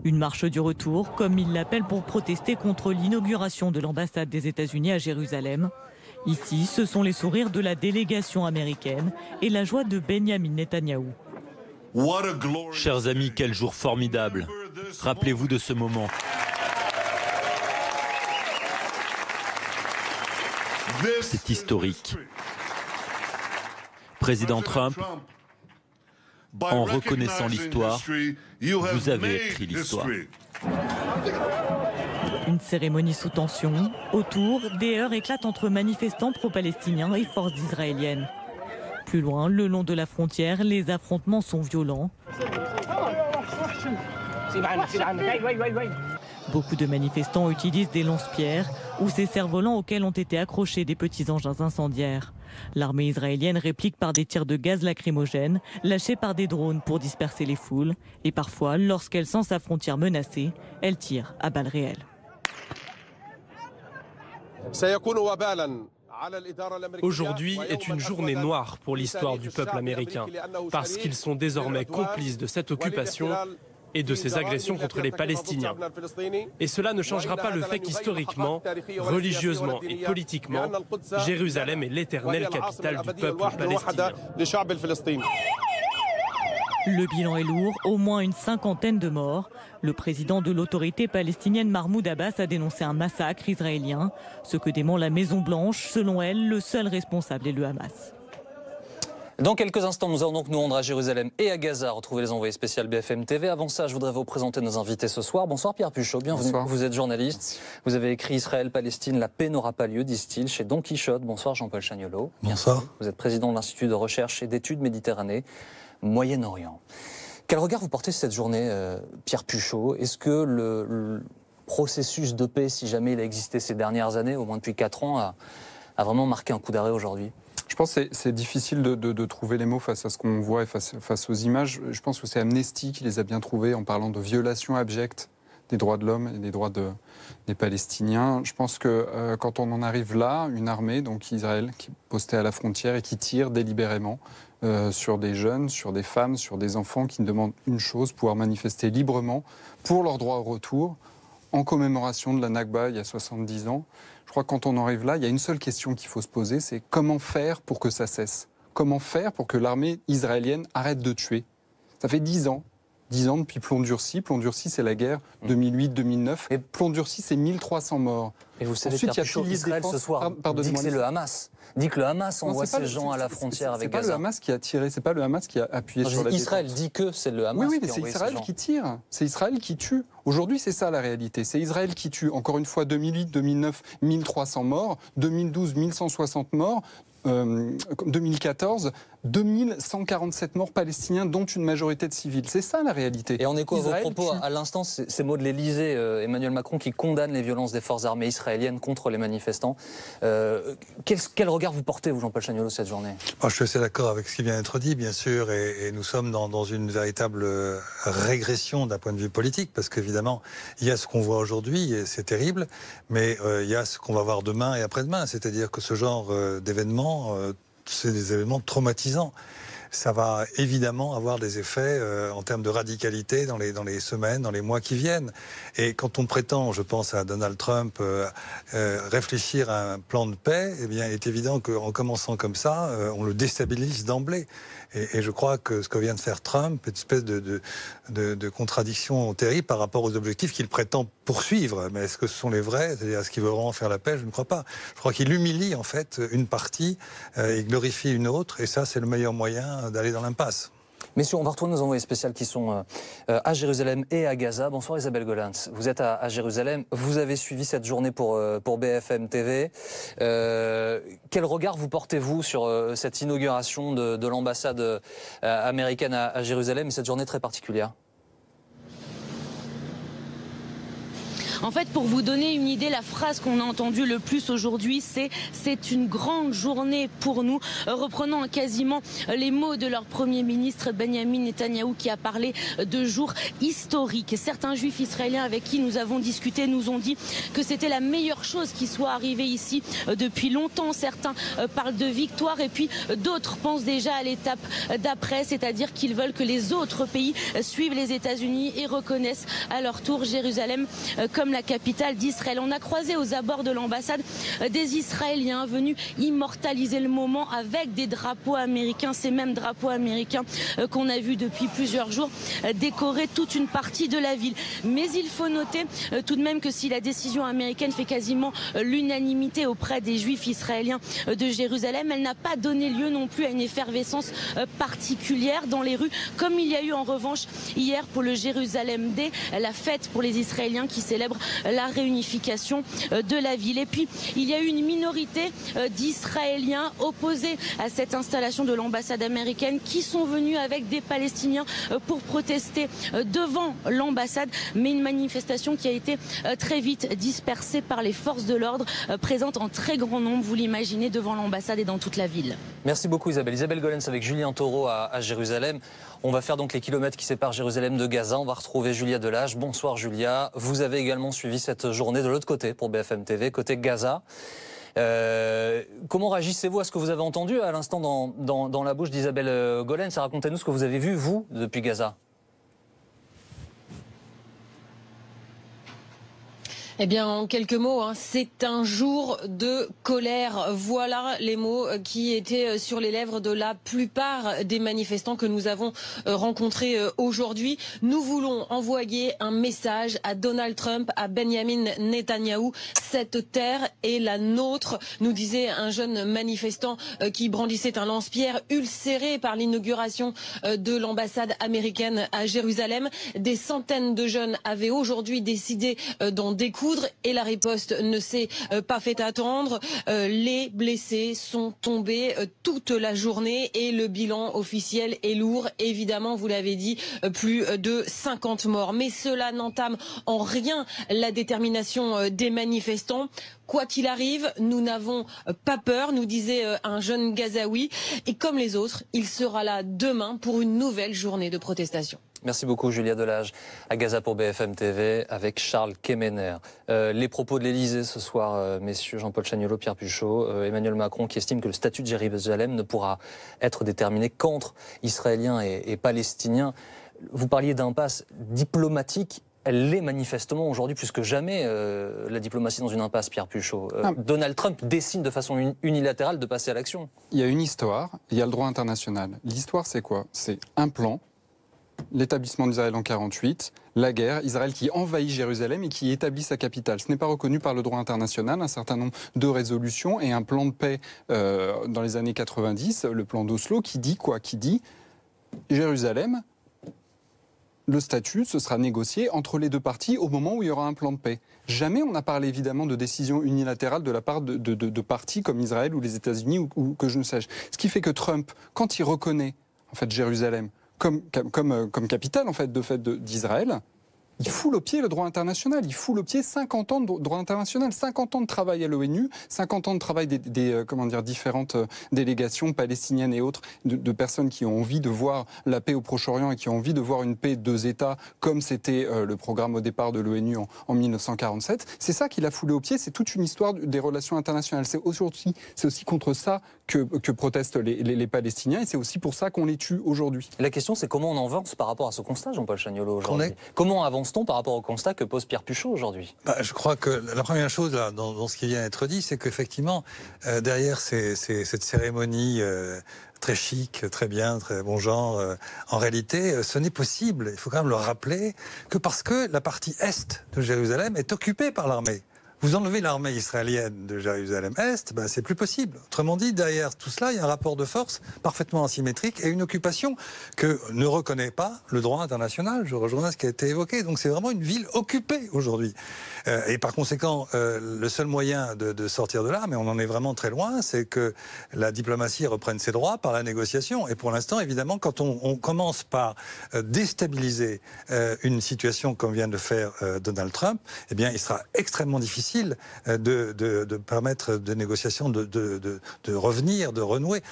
Une marche du retour, comme ils l'appellent, pour protester contre l'inauguration de l'ambassade des États-Unis à Jérusalem. Ici, ce sont les sourires de la délégation américaine et la joie de Benjamin Netanyahou. Chers amis, quel jour formidable. Rappelez-vous de ce moment. C'est historique. Président Trump, en reconnaissant l'histoire, vous avez écrit l'histoire. Une cérémonie sous tension. Autour, des heurts éclatent entre manifestants pro-palestiniens et forces israéliennes. Plus loin, le long de la frontière, les affrontements sont violents. Beaucoup de manifestants utilisent des lance-pierres ou ces cerfs-volants auxquels ont été accrochés des petits engins incendiaires. L'armée israélienne réplique par des tirs de gaz lacrymogène lâchés par des drones pour disperser les foules. Et parfois, lorsqu'elle sent sa frontière menacée, elle tire à balles réelles. Aujourd'hui est une journée noire pour l'histoire du peuple américain, parce qu'ils sont désormais complices de cette occupation et de ces agressions contre les Palestiniens. Et cela ne changera pas le fait qu'historiquement, religieusement et politiquement, Jérusalem est l'éternelle capitale du peuple palestinien. Le bilan est lourd, au moins une cinquantaine de morts. Le président de l'autorité palestinienne Mahmoud Abbas a dénoncé un massacre israélien. Ce que dément la Maison-Blanche, selon elle, le seul responsable est le Hamas. Dans quelques instants, nous allons donc nous rendre à Jérusalem et à Gaza, retrouver les envoyés spéciaux BFM TV. Avant ça, je voudrais vous présenter nos invités ce soir. Bonsoir Pierre Puchot, bienvenue. Bonsoir. Vous êtes journaliste. Vous avez écrit Israël-Palestine, la paix n'aura pas lieu, disent-ils, chez Don Quichotte. Bonsoir Jean-Paul Chagnolot. Bonsoir. Vous êtes président de l'Institut de recherche et d'études Méditerranée, Moyen-Orient. Quel regard vous portez sur cette journée, Pierre Puchot? Est-ce que le processus de paix, si jamais il a existé ces dernières années, au moins depuis 4 ans, a vraiment marqué un coup d'arrêt aujourd'hui? Je pense que c'est difficile de trouver les mots face à ce qu'on voit et face aux images. Je pense que c'est Amnesty qui les a bien trouvés en parlant de violation abjecte des droits de l'homme et des droits des Palestiniens. Je pense que quand on en arrive là, une armée, donc Israël, qui est postée à la frontière et qui tire délibérément sur des jeunes, sur des femmes, sur des enfants qui ne demandent une chose, pouvoir manifester librement pour leur droit au retour, en commémoration de la Nakba il y a 70 ans. Je crois que quand on arrive là, il y a une seule question qu'il faut se poser, c'est comment faire pour que ça cesse? Comment faire pour que l'armée israélienne arrête de tuer? Ça fait 10 ans. 10 ans depuis Plomb Durci. Plomb Durci, c'est la guerre 2008-2009. Et Plomb Durci, c'est 1300 morts. Et vous savez, Pierre Puchot, Israël ce soir dit que c'est le Hamas. Dit que le Hamas envoie ces gens à la frontière avec Gaza. C'est pas le Hamas qui a tiré, c'est pas le Hamas qui a appuyé sur la défense. Israël dit que c'est le Hamas. Oui, mais c'est Israël qui tire. C'est Israël qui tue. Aujourd'hui, c'est ça la réalité. C'est Israël qui tue. Encore une fois, 2008, 2009, 1300 morts. 2012, 1160 morts. 2014, 2147 morts palestiniens, dont une majorité de civils. C'est ça la réalité. Et en écho à vos Israël propos, à l'instant, ces mots de l'Élysée, Emmanuel Macron qui condamne les violences des forces armées israéliennes contre les manifestants. Quel regard vous portez, vous, Jean-Paul Chagnollo, cette journée? Je suis assez d'accord avec ce qui vient d'être dit, bien sûr, et nous sommes dans une véritable régression d'un point de vue politique, parce qu'évidemment, il y a ce qu'on voit aujourd'hui, et c'est terrible, mais il y a ce qu'on va voir demain et après-demain. C'est-à-dire que ce genre d'événements, c'est des événements traumatisants. Ça va évidemment avoir des effets en termes de radicalité dans les semaines, dans les mois qui viennent. Et quand on prétend, je pense à Donald Trump, réfléchir à un plan de paix, eh bien, il est évident qu'en commençant comme ça, on le déstabilise d'emblée. Et je crois que ce que vient de faire Trump est une espèce de contradiction terrible par rapport aux objectifs qu'il prétend poursuivre. Mais est-ce que ce sont les vrais? C'est-à-dire, est-ce qu'il veut vraiment faire la paix? Je ne crois pas. Je crois qu'il humilie en fait une partie et glorifie une autre. Et ça, c'est le meilleur moyen d'aller dans l'impasse. Messieurs, on va retourner aux envoyés spéciaux qui sont à Jérusalem et à Gaza. Bonsoir Isabelle Golans. Vous êtes à Jérusalem. Vous avez suivi cette journée pour BFM TV. Quel regard vous portez-vous sur cette inauguration de l'ambassade américaine à Jérusalem et cette journée très particulière? En fait, pour vous donner une idée, la phrase qu'on a entendue le plus aujourd'hui, c'est une grande journée pour nous. Reprenant quasiment les mots de leur Premier ministre Benjamin Netanyahou qui a parlé de jours historiques. Certains juifs israéliens avec qui nous avons discuté nous ont dit que c'était la meilleure chose qui soit arrivée ici depuis longtemps. Certains parlent de victoire et puis d'autres pensent déjà à l'étape d'après, c'est-à-dire qu'ils veulent que les autres pays suivent les États-Unis et reconnaissent à leur tour Jérusalem comme la capitale d'Israël. On a croisé aux abords de l'ambassade des Israéliens venus immortaliser le moment avec des drapeaux américains, ces mêmes drapeaux américains qu'on a vus depuis plusieurs jours décorer toute une partie de la ville. Mais il faut noter tout de même que si la décision américaine fait quasiment l'unanimité auprès des Juifs israéliens de Jérusalem, elle n'a pas donné lieu non plus à une effervescence particulière dans les rues, comme il y a eu en revanche hier pour le Jérusalem Day, la fête pour les Israéliens qui célèbrent la réunification de la ville. Et puis, il y a eu une minorité d'Israéliens opposés à cette installation de l'ambassade américaine qui sont venus avec des Palestiniens pour protester devant l'ambassade. Mais une manifestation qui a été très vite dispersée par les forces de l'ordre présentes en très grand nombre, vous l'imaginez, devant l'ambassade et dans toute la ville. Merci beaucoup Isabelle. Isabelle Golens avec Julien Taureau à Jérusalem. On va faire donc les kilomètres qui séparent Jérusalem de Gaza. On va retrouver Julia Delage. Bonsoir Julia. Vous avez également suivi cette journée de l'autre côté pour BFM TV, côté Gaza. Comment réagissez-vous à ce que vous avez entendu à l'instant dans la bouche d'Isabelle Golens? Racontez-nous ce que vous avez vu, vous, depuis Gaza. Eh bien, en quelques mots, c'est un jour de colère. Voilà les mots qui étaient sur les lèvres de la plupart des manifestants que nous avons rencontrés aujourd'hui. Nous voulons envoyer un message à Donald Trump, à Benjamin Netanyahou. Cette terre est la nôtre, nous disait un jeune manifestant qui brandissait un lance-pierre ulcéré par l'inauguration de l'ambassade américaine à Jérusalem. Des centaines de jeunes avaient aujourd'hui décidé d'en découdre. Et la riposte ne s'est pas fait attendre. Les blessés sont tombés toute la journée et le bilan officiel est lourd. Évidemment, vous l'avez dit, plus de 50 morts. Mais cela n'entame en rien la détermination des manifestants. Quoi qu'il arrive, nous n'avons pas peur, nous disait un jeune Gazaoui. Et comme les autres, il sera là demain pour une nouvelle journée de protestation. Merci beaucoup Julia Delage à Gaza pour BFM TV avec Charles Kemener. Les propos de l'Élysée ce soir, messieurs Jean-Paul Chagnollo, Pierre Puchot, Emmanuel Macron qui estime que le statut de Jérusalem ne pourra être déterminé qu'entre Israéliens et Palestiniens. Vous parliez d'impasse diplomatique. Elle l'est manifestement aujourd'hui plus que jamais, la diplomatie dans une impasse, Pierre Puchot. Donald Trump décide de façon unilatérale de passer à l'action. Il y a une histoire, il y a le droit international. L'histoire, c'est quoi? C'est un plan, l'établissement d'Israël en 1948, la guerre, Israël qui envahit Jérusalem et qui établit sa capitale. Ce n'est pas reconnu par le droit international, un certain nombre de résolutions et un plan de paix dans les années 90, le plan d'Oslo, qui dit quoi? Qui dit Jérusalem le statut, ce sera négocié entre les deux parties au moment où il y aura un plan de paix. Jamais on n'a parlé évidemment de décision unilatérale de la part de parties comme Israël ou les États-Unis ou que je ne sache. Ce qui fait que Trump, quand il reconnaît en fait Jérusalem comme capitale en fait d'Israël, il foule au pied le droit international, il foule au pied 50 ans de droit international, 50 ans de travail à l'ONU, 50 ans de travail des différentes délégations palestiniennes et autres, de personnes qui ont envie de voir la paix au Proche-Orient et qui ont envie de voir une paix de deux États, comme c'était le programme au départ de l'ONU en 1947. C'est ça qu'il a foulé au pied, c'est toute une histoire des relations internationales. C'est aussi contre ça que protestent les Palestiniens et c'est aussi pour ça qu'on les tue aujourd'hui. La question, c'est comment on avance par rapport à ce constat, Jean-Paul Chagnolot, aujourd'hui. Comment avance-t-on par rapport au constat que pose Pierre Puchot aujourd'hui? Je crois que la première chose là, dans ce qui vient d'être dit, c'est qu'effectivement, derrière cette cérémonie très chic, très bien, très bon genre, en réalité, ce n'est possible, il faut quand même le rappeler, que parce que la partie est de Jérusalem est occupée par l'armée. Vous enlevez l'armée israélienne de Jérusalem-Est, c'est plus possible. Autrement dit, derrière tout cela, il y a un rapport de force parfaitement asymétrique et une occupation que ne reconnaît pas le droit international. Je rejoins ce qui a été évoqué. Donc c'est vraiment une ville occupée aujourd'hui. Et par conséquent, le seul moyen de sortir de là, mais on en est vraiment très loin, c'est que la diplomatie reprenne ses droits par la négociation. Et pour l'instant, évidemment, quand on commence par déstabiliser une situation comme vient de faire Donald Trump, eh bien, il sera extrêmement difficile de permettre de négociations de revenir, de renouer.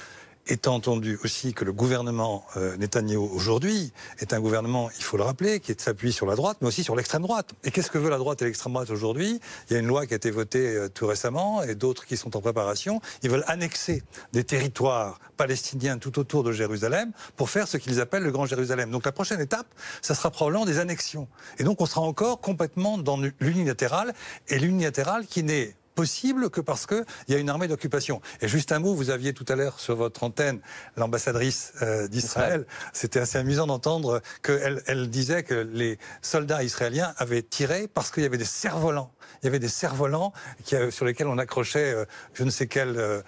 Étant entendu aussi que le gouvernement Netanyahou aujourd'hui est un gouvernement, il faut le rappeler, qui s'appuie sur la droite, mais aussi sur l'extrême droite. Et qu'est-ce que veut la droite et l'extrême droite aujourd'hui? Il y a une loi qui a été votée tout récemment et d'autres qui sont en préparation. Ils veulent annexer des territoires palestiniens tout autour de Jérusalem pour faire ce qu'ils appellent le Grand Jérusalem. Donc la prochaine étape, ça sera probablement des annexions. Et donc on sera encore complètement dans l'unilatéral, et l'unilatéral qui n'est possible que parce qu'il y a une armée d'occupation. Et juste un mot, vous aviez tout à l'heure sur votre antenne l'ambassadrice d'Israël. C'était assez amusant d'entendre qu'elle disait que les soldats israéliens avaient tiré parce qu'il y avait des cerfs-volants. Il y avait des cerfs-volants sur lesquels on accrochait je ne sais quel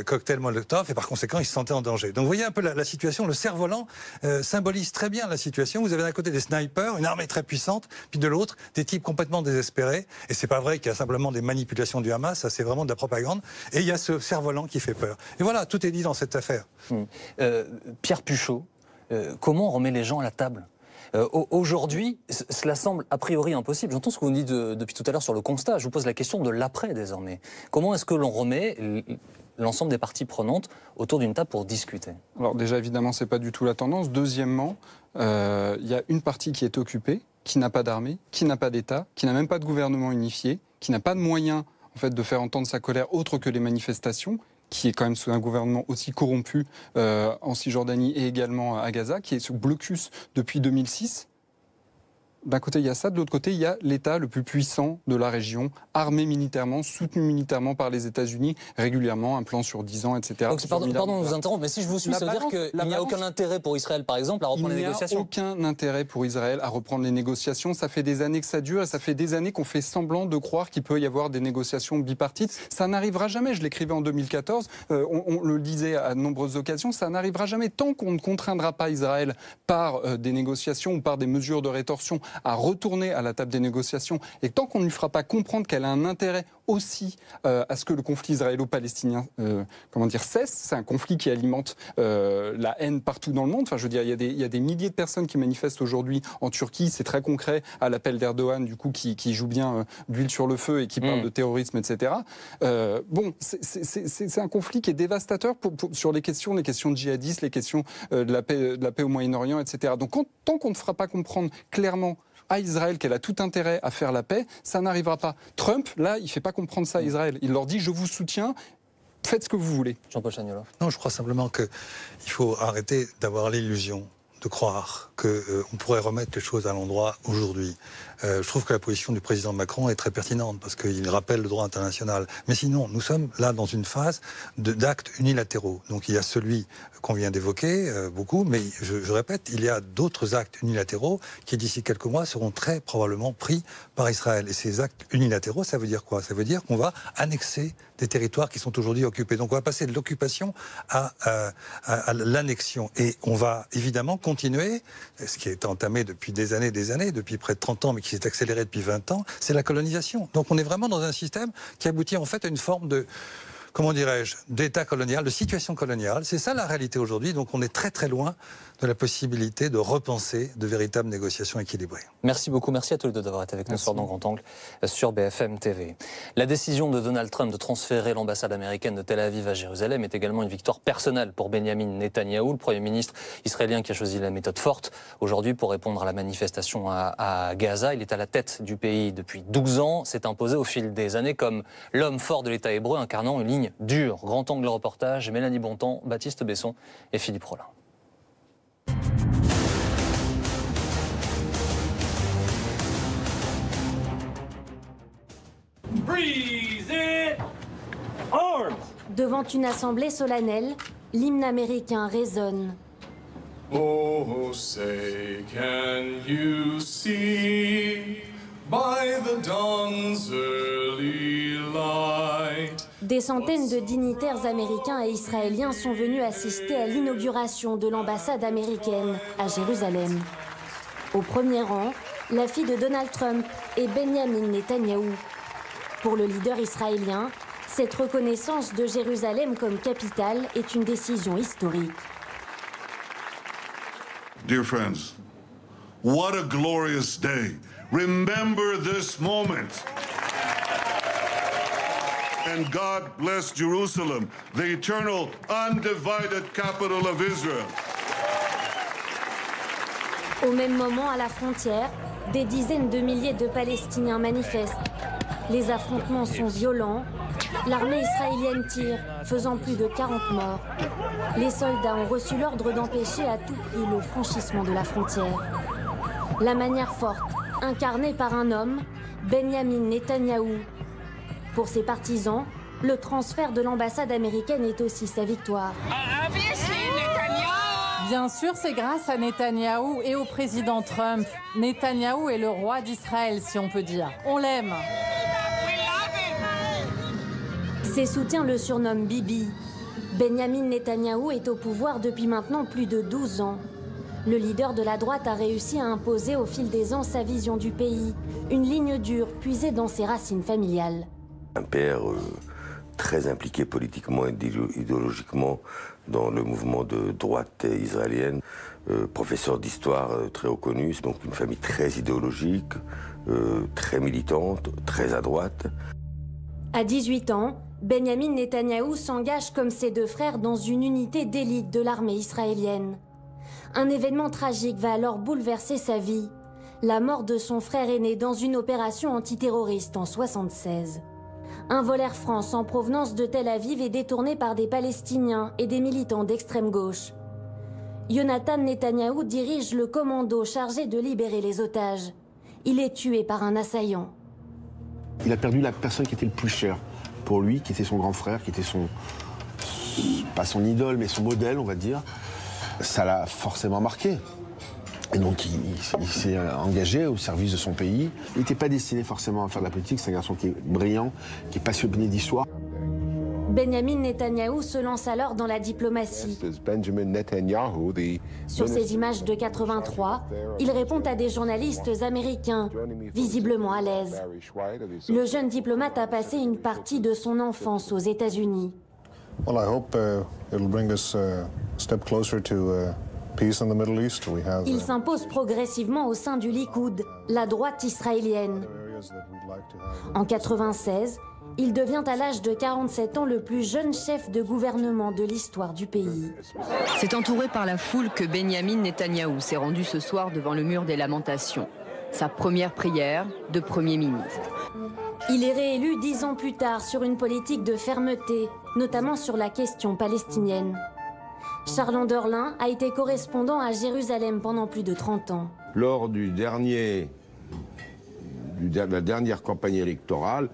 cocktail Molotov et par conséquent ils se sentaient en danger. Donc vous voyez un peu la situation. Le cerf-volant symbolise très bien la situation. Vous avez d'un côté des snipers, une armée très puissante, puis de l'autre des types complètement désespérés. Et c'est pas vrai qu'il y a simplement des manipulations du Hamas, ça c'est vraiment de la propagande. Et il y a ce cerf-volant qui fait peur. Et voilà, tout est dit dans cette affaire. Pierre Puchot, comment on remet les gens à la table ? Aujourd'hui, cela semble a priori impossible. J'entends ce que vous dites depuis tout à l'heure sur le constat. Je vous pose la question de l'après désormais. Comment est-ce que l'on remet l'ensemble des parties prenantes autour d'une table pour discuter? Alors déjà, évidemment, c'est pas du tout la tendance. Deuxièmement, il y a une partie qui est occupée, qui n'a pas d'armée, qui n'a pas d'État, qui n'a même pas de gouvernement unifié, qui n'a pas de moyens en fait, de faire entendre sa colère autre que les manifestations, qui est quand même sous un gouvernement aussi corrompu en Cisjordanie et également à Gaza, qui est sous blocus depuis 2006. D'un côté, il y a ça. De l'autre côté, il y a l'État le plus puissant de la région, armé militairement, soutenu militairement par les États-Unis, régulièrement, un plan sur 10 ans, etc. Donc, pardon de vous interrompre, mais si je vous suis, ça veut dire qu'il n'y a aucun intérêt pour Israël, par exemple, à reprendre les négociations? Il n'y a aucun intérêt pour Israël à reprendre les négociations. Ça fait des années que ça dure et ça fait des années qu'on fait semblant de croire qu'il peut y avoir des négociations bipartites. Ça n'arrivera jamais. Je l'écrivais en 2014. On le disait à de nombreuses occasions. Ça n'arrivera jamais tant qu'on ne contraindra pas Israël par des négociations ou par des mesures de rétorsion à retourner à la table des négociations et tant qu'on ne lui fera pas comprendre qu'elle a un intérêt aussi à ce que le conflit israélo-palestinien cesse. C'est un conflit qui alimente la haine partout dans le monde. Enfin, je veux dire, il y a des milliers de personnes qui manifestent aujourd'hui en Turquie. C'est très concret à l'appel d'Erdogan, du coup, qui joue bien d'huile sur le feu et qui parle de terrorisme, etc. C'est un conflit qui est dévastateur sur les questions de djihadistes, les questions de la paix au Moyen-Orient, etc. Donc, tant qu'on ne fera pas comprendre clairement à Israël qu'elle a tout intérêt à faire la paix, ça n'arrivera pas. Trump, là, il ne fait pas comprendre ça à Israël. Il leur dit « je vous soutiens ». Faites ce que vous voulez. Jean-Paul Chagnolot. Non, je crois simplement qu'il faut arrêter d'avoir l'illusion de croire qu'on pourrait remettre les choses à l'endroit aujourd'hui. Je trouve que la position du président Macron est très pertinente parce qu'il rappelle le droit international. Mais sinon, nous sommes là dans une phase d'actes unilatéraux. Donc il y a celui qu'on vient d'évoquer, beaucoup, mais je répète, il y a d'autres actes unilatéraux qui d'ici quelques mois seront très probablement pris par Israël. Et ces actes unilatéraux, ça veut dire quoi? Ça veut dire qu'on va annexer des territoires qui sont aujourd'hui occupés. Donc on va passer de l'occupation à l'annexion. Et on va évidemment continuer, ce qui est entamé depuis des années, depuis près de 30 ans, mais qui s'est accéléré depuis 20 ans, c'est la colonisation. Donc on est vraiment dans un système qui aboutit en fait à une forme de, comment dirais-je, d'état colonial, de situation coloniale. C'est ça la réalité aujourd'hui. Donc on est très très loin de la possibilité de repenser de véritables négociations équilibrées. Merci beaucoup. Merci à tous les deux d'avoir été avec nous ce soir dans Grand Angle sur BFM TV. La décision de Donald Trump de transférer l'ambassade américaine de Tel Aviv à Jérusalem est également une victoire personnelle pour Benyamin Netanyahou, le Premier ministre israélien qui a choisi la méthode forte aujourd'hui pour répondre à la manifestation à Gaza. Il est à la tête du pays depuis 12 ans, s'est imposé au fil des années comme l'homme fort de l'État hébreu incarnant une ligne dure. Grand Angle reportage, Mélanie Bontemps, Baptiste Besson et Philippe Rollin. Devant une assemblée solennelle, l'hymne américain résonne. Oh, say, can you see by the dawn's early light? Des centaines de dignitaires américains et israéliens sont venus assister à l'inauguration de l'ambassade américaine à Jérusalem. Au premier rang, la fille de Donald Trump et Benyamin Netanyahou. Pour le leader israélien, cette reconnaissance de Jérusalem comme capitale est une décision historique. Dear friends, what a glorious day. Remember this moment. And God bless Jerusalem, the eternal, undivided capital of Israel. Au même moment, à la frontière, des dizaines de milliers de Palestiniens manifestent. Les affrontements sont violents. L'armée israélienne tire, faisant plus de 40 morts. Les soldats ont reçu l'ordre d'empêcher à tout prix le franchissement de la frontière. La manière forte, incarnée par un homme, Benyamin Netanyahou. Pour ses partisans, le transfert de l'ambassade américaine est aussi sa victoire. Bien sûr, c'est grâce à Netanyahou et au président Trump. Netanyahou est le roi d'Israël, si on peut dire. On l'aime. Ses soutiens le surnomment Bibi. Benyamin Netanyahou est au pouvoir depuis maintenant plus de 12 ans. Le leader de la droite a réussi à imposer au fil des ans sa vision du pays, une ligne dure puisée dans ses racines familiales. Un père très impliqué politiquement et idéologiquement dans le mouvement de droite israélienne, professeur d'histoire très reconnu, donc une famille très idéologique, très militante, très à droite. À 18 ans, Benyamin Netanyahou s'engage comme ses deux frères dans une unité d'élite de l'armée israélienne. Un événement tragique va alors bouleverser sa vie. La mort de son frère aîné dans une opération antiterroriste en 1976. Un vol Air France en provenance de Tel Aviv est détourné par des Palestiniens et des militants d'extrême gauche. Jonathan Netanyahou dirige le commando chargé de libérer les otages. Il est tué par un assaillant. Il a perdu la personne qui était le plus chère pour lui, qui était son grand frère, qui était pas son idole, mais son modèle, on va dire. Ça l'a forcément marqué. Et donc il s'est engagé au service de son pays. Il n'était pas destiné forcément à faire de la politique, c'est un garçon qui est brillant, qui est passionné d'histoire. Benyamin Netanyahou se lance alors dans la diplomatie. Sur ces images de 83, il répond à des journalistes américains, visiblement à l'aise. Le jeune diplomate a passé une partie de son enfance aux États-Unis. Well, I hope it'll bring us a step closer to peace in the Middle East. Il s'impose progressivement au sein du Likoud, la droite israélienne. En 1996, il devient à l'âge de 47 ans le plus jeune chef de gouvernement de l'histoire du pays. C'est entouré par la foule que Benyamin Netanyahou s'est rendu ce soir devant le mur des lamentations. Sa première prière de Premier ministre. Il est réélu 10 ans plus tard sur une politique de fermeté, notamment sur la question palestinienne. Charles Anderlin a été correspondant à Jérusalem pendant plus de 30 ans. Lors de la dernière campagne électorale,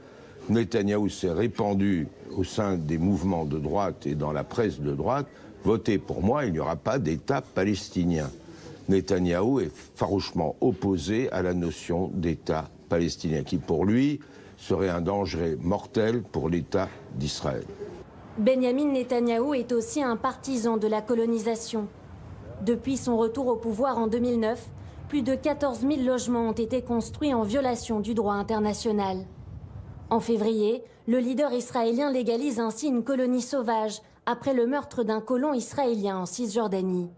Netanyahou s'est répandu au sein des mouvements de droite et dans la presse de droite. Votez pour moi, il n'y aura pas d'État palestinien. Netanyahou est farouchement opposé à la notion d'État palestinien, qui pour lui serait un danger mortel pour l'État d'Israël. Benyamin Netanyahou est aussi un partisan de la colonisation. Depuis son retour au pouvoir en 2009, plus de 14 000 logements ont été construits en violation du droit international. En février, le leader israélien légalise ainsi une colonie sauvage après le meurtre d'un colon israélien en Cisjordanie.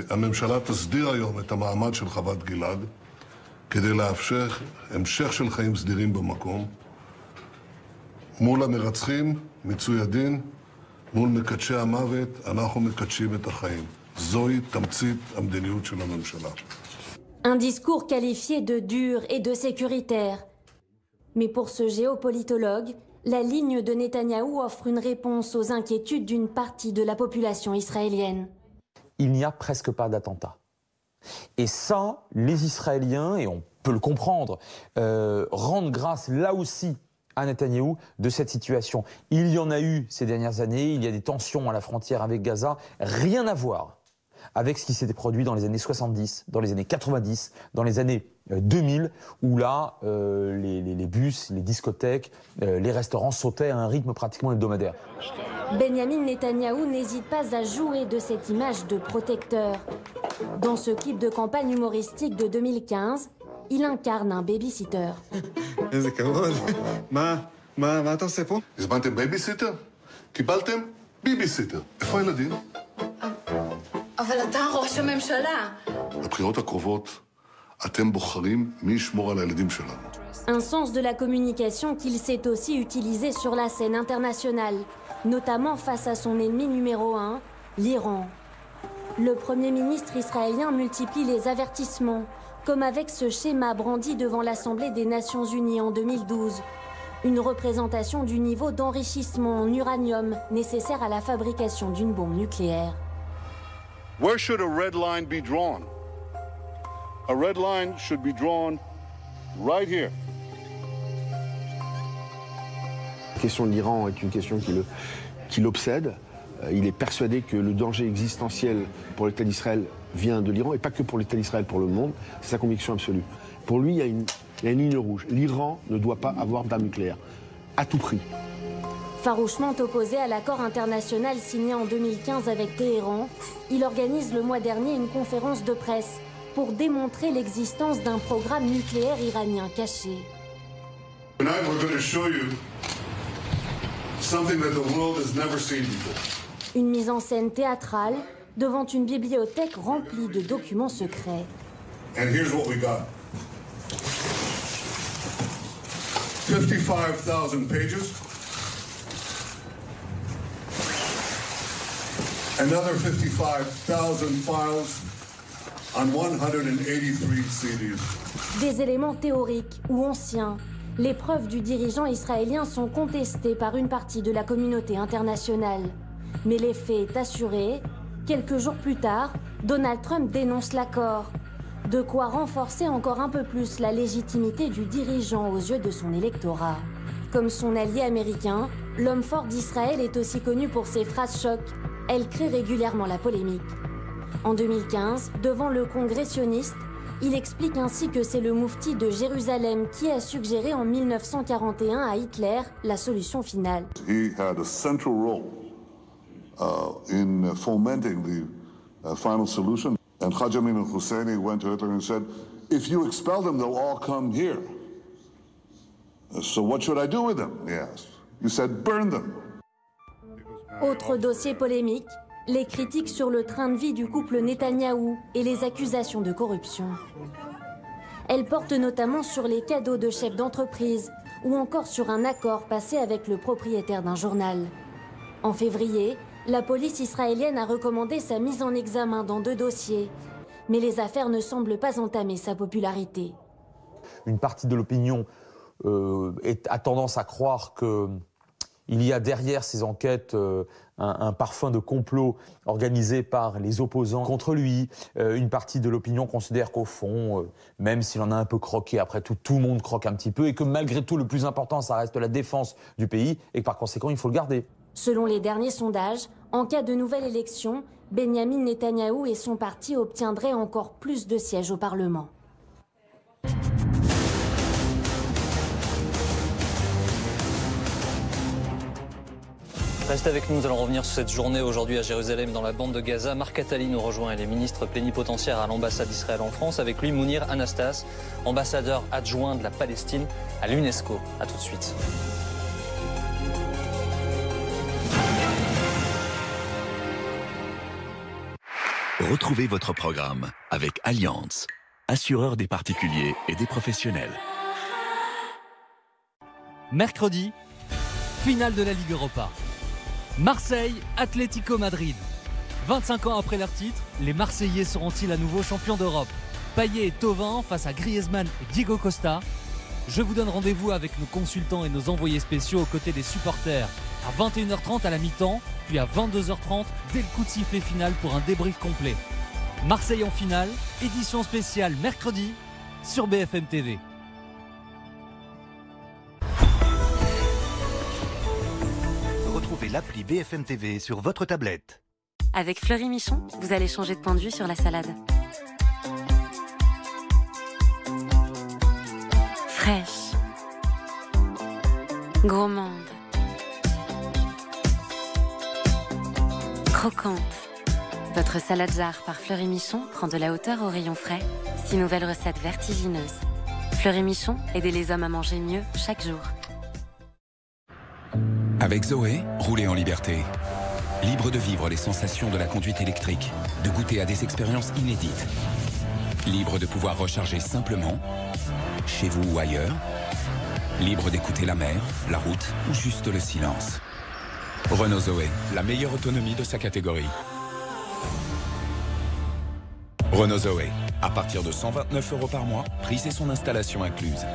הממשלה תסדיר היום את המעמד של חוות גלעד כדי לאפשר המשך של חיים סדירים במקום מול המרצחים, מיצוי הדין, מול מקדשי המוות, אנחנו מקדשים את החיים. זוהי תמצית המדיניות של הממשלה. Un discours qualifié de dur et de sécuritaire. Mais pour ce géopolitologue, la ligne de Netanyahou offre une réponse aux inquiétudes d'une partie de la population israélienne. Il n'y a presque pas d'attentats. Et ça, les Israéliens, et on peut le comprendre, rendent grâce là aussi à Netanyahou de cette situation. Il y en a eu ces dernières années, il y a des tensions à la frontière avec Gaza, rien à voir avec ce qui s'était produit dans les années 70, dans les années 90, dans les années 2000, où là, les bus, les discothèques, les restaurants sautaient à un rythme pratiquement hebdomadaire. Benyamin Netanyahou n'hésite pas à jouer de cette image de protecteur. Dans ce clip de campagne humoristique de 2015, il incarne un babysitter. איזה כבוד. מה אתה עושה פה? הזמנתם בייביסיטר? קיבלתם ביביסיטר. איפה הילדים? אבל אתה ראש הממשלה. בבחירות הקרובות אתם בוחרים מי ישמור על הילדים שלנו. Un sens de la communication qu'il sait aussi utiliser sur la scène internationale, notamment face à son ennemi numéro 1, l'Iran. Le Premier ministre israélien multiplie les avertissements, comme avec ce schéma brandi devant l'Assemblée des Nations Unies en 2012. Une représentation du niveau d'enrichissement en uranium nécessaire à la fabrication d'une bombe nucléaire. Where should a red line be drawn? A red line should be drawn right here. La question de l'Iran est une question qui l'obsède. Il est persuadé que le danger existentiel pour l'État d'Israël vient de l'Iran, et pas que pour l'État d'Israël, pour le monde. C'est sa conviction absolue. Pour lui, il y a une ligne rouge. L'Iran ne doit pas avoir d'armes nucléaires, à tout prix. Farouchement opposé à l'accord international signé en 2015 avec Téhéran, il organise le mois dernier une conférence de presse pour démontrer l'existence d'un programme nucléaire iranien caché. Tonight we're going to show you something that the world has never seen before. Une mise en scène théâtrale devant une bibliothèque remplie de documents secrets. And here's what we got. 55,000 pages. Another 55,000 files on 183 CDs. Des éléments théoriques ou anciens, les preuves du dirigeant israélien sont contestées par une partie de la communauté internationale. Mais l'effet est assuré. Quelques jours plus tard, Donald Trump dénonce l'accord. De quoi renforcer encore un peu plus la légitimité du dirigeant aux yeux de son électorat. Comme son allié américain, l'homme fort d'Israël est aussi connu pour ses phrases chocs. Elle crée régulièrement la polémique. En 2015, devant le Congrès sioniste, il explique ainsi que c'est le moufti de Jérusalem qui a suggéré en 1941 à Hitler la solution finale. He had a central role in fomenting the final solution. And Haj Amin al-Husseini went to Hitler and said, if you expel them, they'll all come here. So what should I do with them? He asked. You said, burn them. Autre dossier polémique, les critiques sur le train de vie du couple Netanyahou et les accusations de corruption. Elles portent notamment sur les cadeaux de chefs d'entreprise ou encore sur un accord passé avec le propriétaire d'un journal. En février, la police israélienne a recommandé sa mise en examen dans 2 dossiers. Mais les affaires ne semblent pas entamer sa popularité. Une partie de l'opinion a tendance à croire qu'il y a derrière ces enquêtes un parfum de complot organisé par les opposants contre lui. Une partie de l'opinion considère qu'au fond, même s'il en a un peu croqué, après tout le monde croque un petit peu, et que malgré tout, le plus important, ça reste la défense du pays, et que par conséquent, il faut le garder. Selon les derniers sondages, en cas de nouvelle élection, Benyamin Netanyahou et son parti obtiendraient encore plus de sièges au Parlement. Restez avec nous, nous allons revenir sur cette journée aujourd'hui à Jérusalem, dans la bande de Gaza. Marc Attali nous rejoint, il est ministre plénipotentiaire à l'ambassade d'Israël en France. Avec lui, Mounir Anastas, ambassadeur adjoint de la Palestine à l'UNESCO. A tout de suite. Retrouvez votre programme avec Allianz, assureur des particuliers et des professionnels. Mercredi, finale de la Ligue Europa. Marseille, Atlético Madrid. 25 ans après leur titre, les Marseillais seront-ils à nouveau champions d'Europe? Payet et Thauvin face à Griezmann et Diego Costa. Je vous donne rendez-vous avec nos consultants et nos envoyés spéciaux aux côtés des supporters à 21h30 à la mi-temps, puis à 22h30 dès le coup de sifflet final pour un débrief complet. Marseille en finale, édition spéciale mercredi sur BFM TV. Retrouvez l'appli BFM TV sur votre tablette. Avec Fleury Michon, vous allez changer de point de vue sur la salade. Fraîche. Gourmande. Croquante. Votre salade jar par Fleury Michon prend de la hauteur au rayon frais. 6 nouvelles recettes vertigineuses. Fleury Michon, aidez les hommes à manger mieux chaque jour. Avec Zoé, roulez en liberté. Libre de vivre les sensations de la conduite électrique, de goûter à des expériences inédites. Libre de pouvoir recharger simplement, chez vous ou ailleurs. Libre d'écouter la mer, la route ou juste le silence. Renault Zoé, la meilleure autonomie de sa catégorie. Renault Zoé, à partir de 129 € par mois, prix et son installation incluse.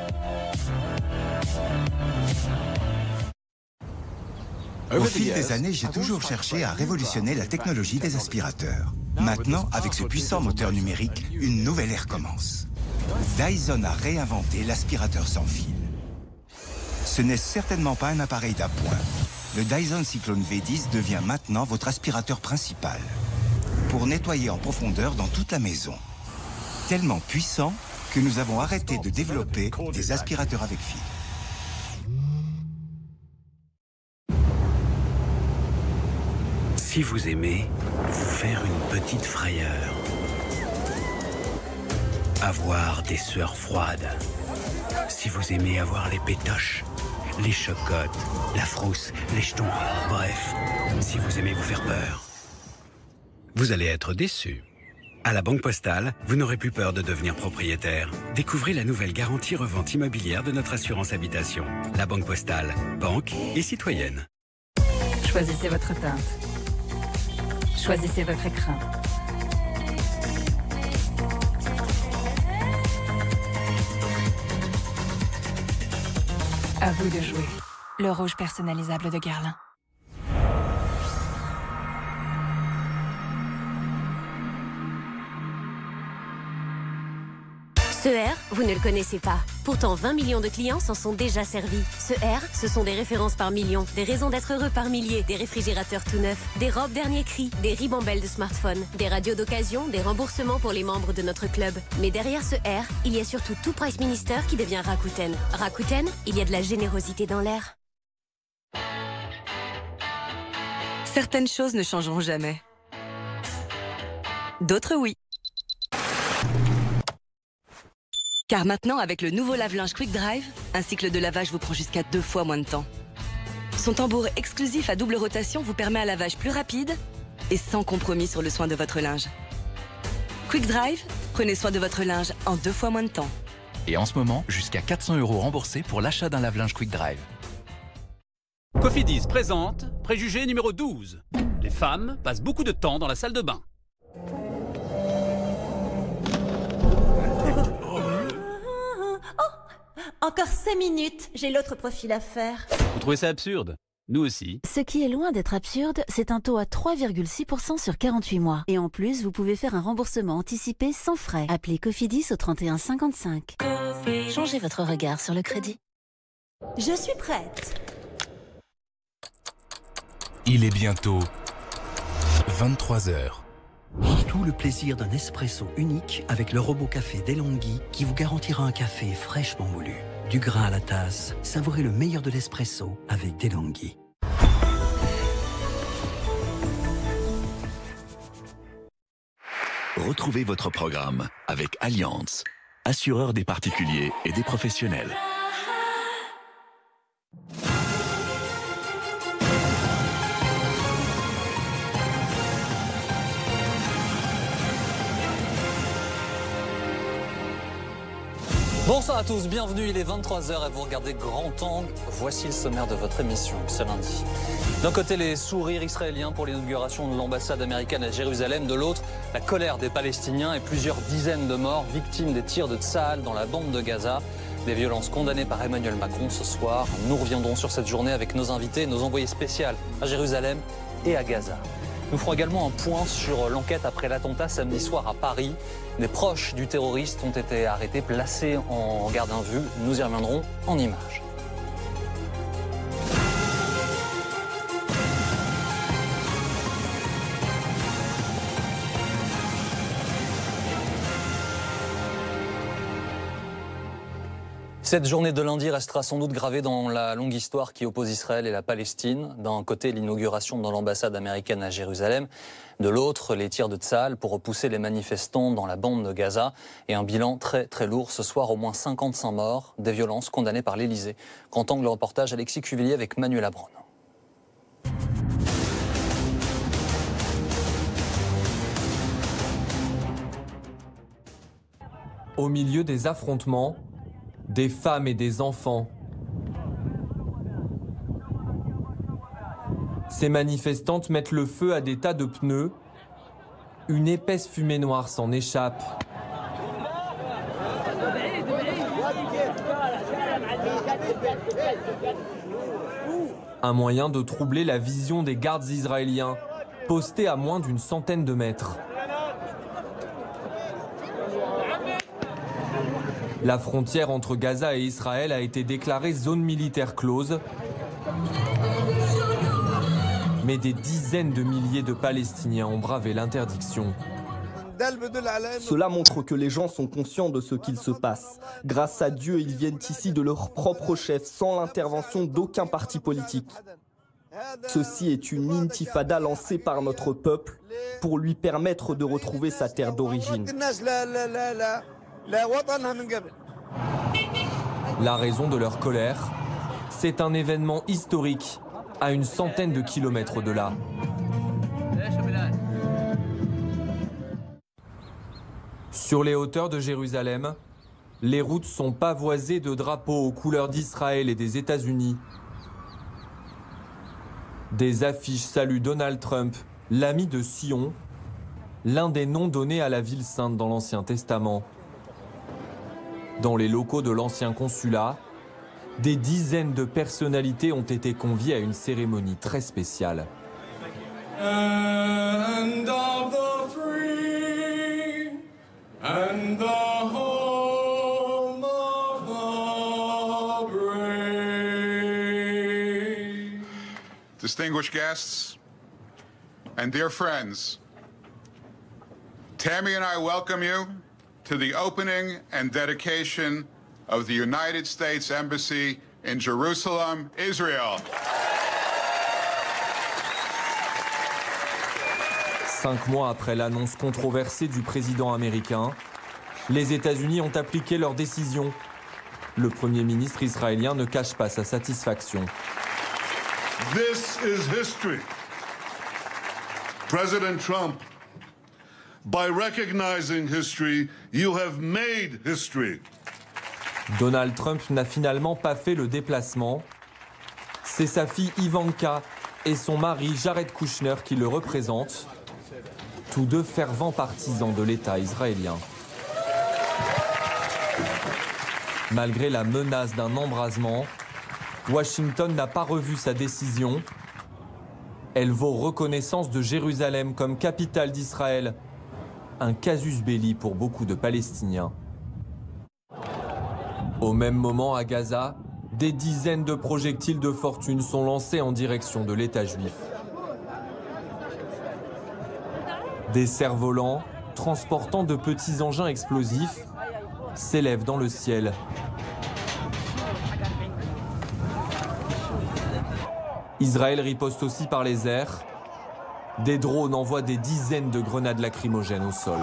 Au fil des années, j'ai toujours cherché à révolutionner la technologie des aspirateurs. Maintenant, avec ce puissant moteur numérique, une nouvelle ère commence. Dyson a réinventé l'aspirateur sans fil. Ce n'est certainement pas un appareil d'appoint. Le Dyson Cyclone V10 devient maintenant votre aspirateur principal pour nettoyer en profondeur dans toute la maison. Tellement puissant que nous avons arrêté de développer des aspirateurs avec fil. Si vous aimez vous faire une petite frayeur, avoir des sueurs froides, si vous aimez avoir les pétoches, les chocottes, la frousse, les jetons, bref, si vous aimez vous faire peur, vous allez être déçu. À la Banque Postale, vous n'aurez plus peur de devenir propriétaire. Découvrez la nouvelle garantie revente immobilière de notre assurance habitation. La Banque Postale, banque et citoyenne. Choisissez votre teinte. Choisissez votre écran. À vous de jouer. Le rouge personnalisable de Guerlain. Ce R, vous ne le connaissez pas. Pourtant, 20 millions de clients s'en sont déjà servis. Ce R, ce sont des références par millions, des raisons d'être heureux par milliers, des réfrigérateurs tout neufs, des robes dernier cri, des ribambelles de smartphones, des radios d'occasion, des remboursements pour les membres de notre club. Mais derrière ce R, il y a surtout tout Price Minister qui devient Rakuten. Rakuten, il y a de la générosité dans l'air. Certaines choses ne changeront jamais. D'autres, oui. Car maintenant, avec le nouveau lave-linge Quick Drive, un cycle de lavage vous prend jusqu'à 2 fois moins de temps. Son tambour exclusif à double rotation vous permet un lavage plus rapide et sans compromis sur le soin de votre linge. Quick Drive, prenez soin de votre linge en 2 fois moins de temps. Et en ce moment, jusqu'à 400 € remboursés pour l'achat d'un lave-linge Quick Drive. Cofidis présente préjugé numéro 12. Les femmes passent beaucoup de temps dans la salle de bain. Encore 5 minutes, j'ai l'autre profil à faire. Vous trouvez ça absurde? Nous aussi. Ce qui est loin d'être absurde, c'est un taux à 3,6% sur 48 mois. Et en plus, vous pouvez faire un remboursement anticipé sans frais. Appelez Cofidis au 31 55. Changez votre regard sur le crédit. Je suis prête. Il est bientôt 23h. Tout le plaisir d'un espresso unique avec le robot café DeLonghi qui vous garantira un café fraîchement moulu. Du grain à la tasse, savourez le meilleur de l'espresso avec DeLonghi. Retrouvez votre programme avec Allianz, assureur des particuliers et des professionnels. Bonsoir à tous, bienvenue, il est 23h et vous regardez Grand Angle. Voici le sommaire de votre émission ce lundi. D'un côté, les sourires israéliens pour l'inauguration de l'ambassade américaine à Jérusalem. De l'autre, la colère des Palestiniens et plusieurs dizaines de morts victimes des tirs de Tsahal dans la bande de Gaza. Des violences condamnées par Emmanuel Macron ce soir. Nous reviendrons sur cette journée avec nos invités, nos envoyés spéciaux à Jérusalem et à Gaza. Nous ferons également un point sur l'enquête après l'attentat samedi soir à Paris. Des proches du terroriste ont été arrêtés, placés en garde à vue. Nous y reviendrons en images. Cette journée de lundi restera sans doute gravée dans la longue histoire qui oppose Israël et la Palestine. D'un côté, l'inauguration de l'ambassade américaine à Jérusalem. De l'autre, les tirs de Tsahal pour repousser les manifestants dans la bande de Gaza. Et un bilan très lourd ce soir, au moins 55 morts, des violences condamnées par l'Elysée. Grand Angle reportage, Alexis Cuvillier avec Manuela Braun. Au milieu des affrontements, des femmes et des enfants. Ces manifestantes mettent le feu à des tas de pneus. Une épaisse fumée noire s'en échappe. Un moyen de troubler la vision des gardes israéliens, postés à moins d'une centaine de mètres. La frontière entre Gaza et Israël a été déclarée zone militaire close. Mais des dizaines de milliers de Palestiniens ont bravé l'interdiction. Cela montre que les gens sont conscients de ce qu'il se passe. Grâce à Dieu, ils viennent ici de leur propre chef, sans l'intervention d'aucun parti politique. Ceci est une intifada lancée par notre peuple pour lui permettre de retrouver sa terre d'origine. La raison de leur colère, c'est un événement historique à une centaine de kilomètres de là. Sur les hauteurs de Jérusalem, les routes sont pavoisées de drapeaux aux couleurs d'Israël et des États-Unis. Des affiches saluent Donald Trump, l'ami de Sion, l'un des noms donnés à la ville sainte dans l'Ancien Testament. Dans les locaux de l'ancien consulat, des dizaines de personnalités ont été conviées à une cérémonie très spéciale. And of the free, and the home of the brave. Distinguished guests and dear friends, Tammy and I welcome you to the opening and dedication of the United States Embassy in Jerusalem, Israel. 5 mois après l'annonce controversée du président américain, les États-Unis ont appliqué leur décision. Le Premier ministre israélien ne cache pas sa satisfaction. This is history. President Trump, by recognizing history, you have made history. Donald Trump n'a finalement pas fait le déplacement. C'est sa fille Ivanka et son mari Jared Kushner qui le représentent, tous deux fervents partisans de l'État israélien. Malgré la menace d'un embrasement, Washington n'a pas revu sa décision. Elle vaut reconnaissance de Jérusalem comme capitale d'Israël, un casus belli pour beaucoup de Palestiniens. Au même moment, à Gaza, des dizaines de projectiles de fortune sont lancés en direction de l'État juif. Des cerfs-volants, transportant de petits engins explosifs, s'élèvent dans le ciel. Israël riposte aussi par les airs. Des drones envoient des dizaines de grenades lacrymogènes au sol.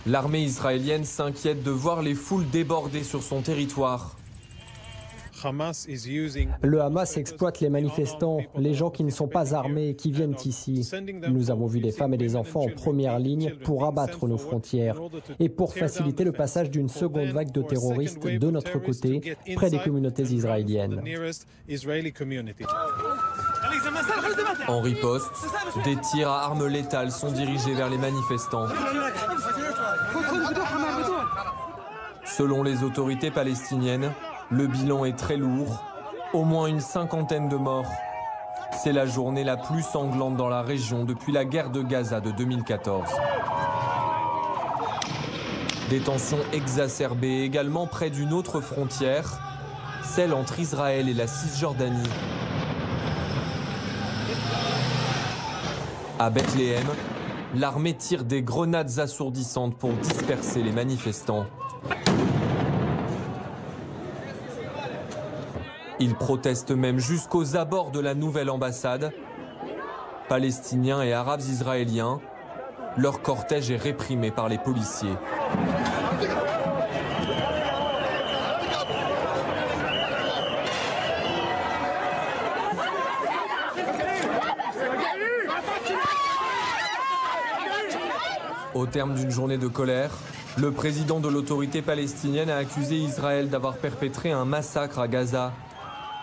L'armée israélienne s'inquiète de voir les foules déborder sur son territoire. Le Hamas exploite les manifestants, les gens qui ne sont pas armés, qui viennent ici. Nous avons vu des femmes et des enfants en première ligne pour abattre nos frontières et pour faciliter le passage d'une seconde vague de terroristes de notre côté, près des communautés israéliennes. En riposte, des tirs à armes létales sont dirigés vers les manifestants. Selon les autorités palestiniennes, le bilan est très lourd, au moins une cinquantaine de morts. C'est la journée la plus sanglante dans la région depuis la guerre de Gaza de 2014. Des tensions exacerbées également près d'une autre frontière, celle entre Israël et la Cisjordanie. À Bethléem, l'armée tire des grenades assourdissantes pour disperser les manifestants. Ils protestent même jusqu'aux abords de la nouvelle ambassade. Palestiniens et Arabes israéliens, leur cortège est réprimé par les policiers. Au terme d'une journée de colère, le président de l'autorité palestinienne a accusé Israël d'avoir perpétré un massacre à Gaza.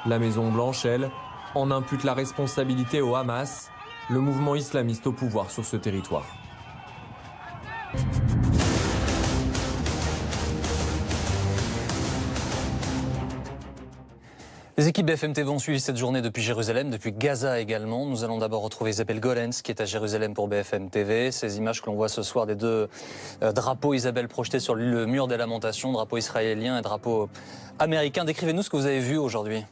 La Maison-Blanche, elle, en impute la responsabilité au Hamas, le mouvement islamiste au pouvoir sur ce territoire. Les équipes BFM TV ont suivi cette journée depuis Jérusalem, depuis Gaza également. Nous allons d'abord retrouver Isabelle Golens qui est à Jérusalem pour BFM TV. Ces images que l'on voit ce soir des deux drapeaux, Isabelle, projetés sur le mur des lamentations, drapeau israélien et drapeau américain. Décrivez-nous ce que vous avez vu aujourd'hui.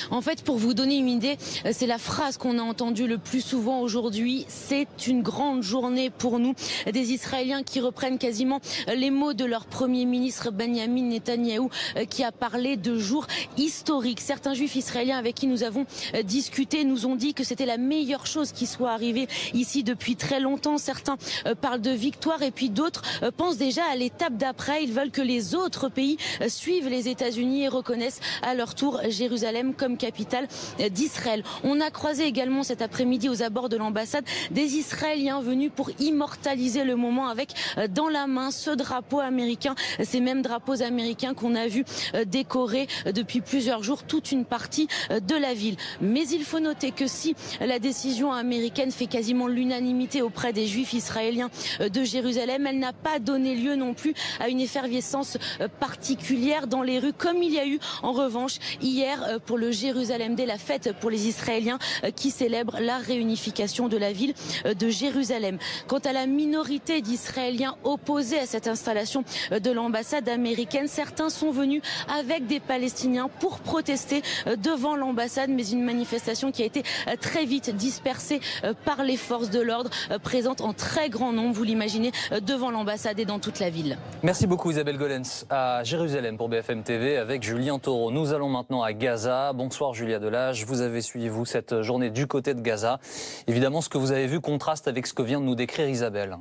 En fait, pour vous donner une idée, c'est la phrase qu'on a entendue le plus souvent aujourd'hui. C'est une grande journée pour nous. Des Israéliens qui reprennent quasiment les mots de leur Premier ministre Benjamin Netanyahou qui a parlé de jour historique. Certains juifs israéliens avec qui nous avons discuté nous ont dit que c'était la meilleure chose qui soit arrivée ici depuis très longtemps. Certains parlent de victoire et puis d'autres pensent déjà à l'étape d'après. Ils veulent que les autres pays suivent les États-Unis et reconnaissent à leur tour Jérusalem comme capitale d'Israël. On a croisé également cet après-midi aux abords de l'ambassade des Israéliens venus pour immortaliser le moment avec dans la main ce drapeau américain, ces mêmes drapeaux américains qu'on a vu décorer depuis plusieurs jours toute une partie de la ville. Mais il faut noter que si la décision américaine fait quasiment l'unanimité auprès des Juifs israéliens de Jérusalem, elle n'a pas donné lieu non plus à une effervescence particulière dans les rues, comme il y a eu en revanche hier pour le Jérusalem Day, la fête pour les Israéliens qui célèbrent la réunification de la ville de Jérusalem. Quant à la minorité d'Israéliens opposés à cette installation de l'ambassade américaine, certains sont venus avec des Palestiniens pour protester devant l'ambassade, mais une manifestation qui a été très vite dispersée par les forces de l'ordre présentes en très grand nombre, vous l'imaginez, devant l'ambassade et dans toute la ville. Merci beaucoup Isabelle Golens à Jérusalem pour BFM TV avec Julien Taureau. Nous allons maintenant à Gaza. Bonsoir Julia Delage, vous avez suivi vous cette journée du côté de Gaza. Évidemment, ce que vous avez vu contraste avec ce que vient de nous décrire Isabelle.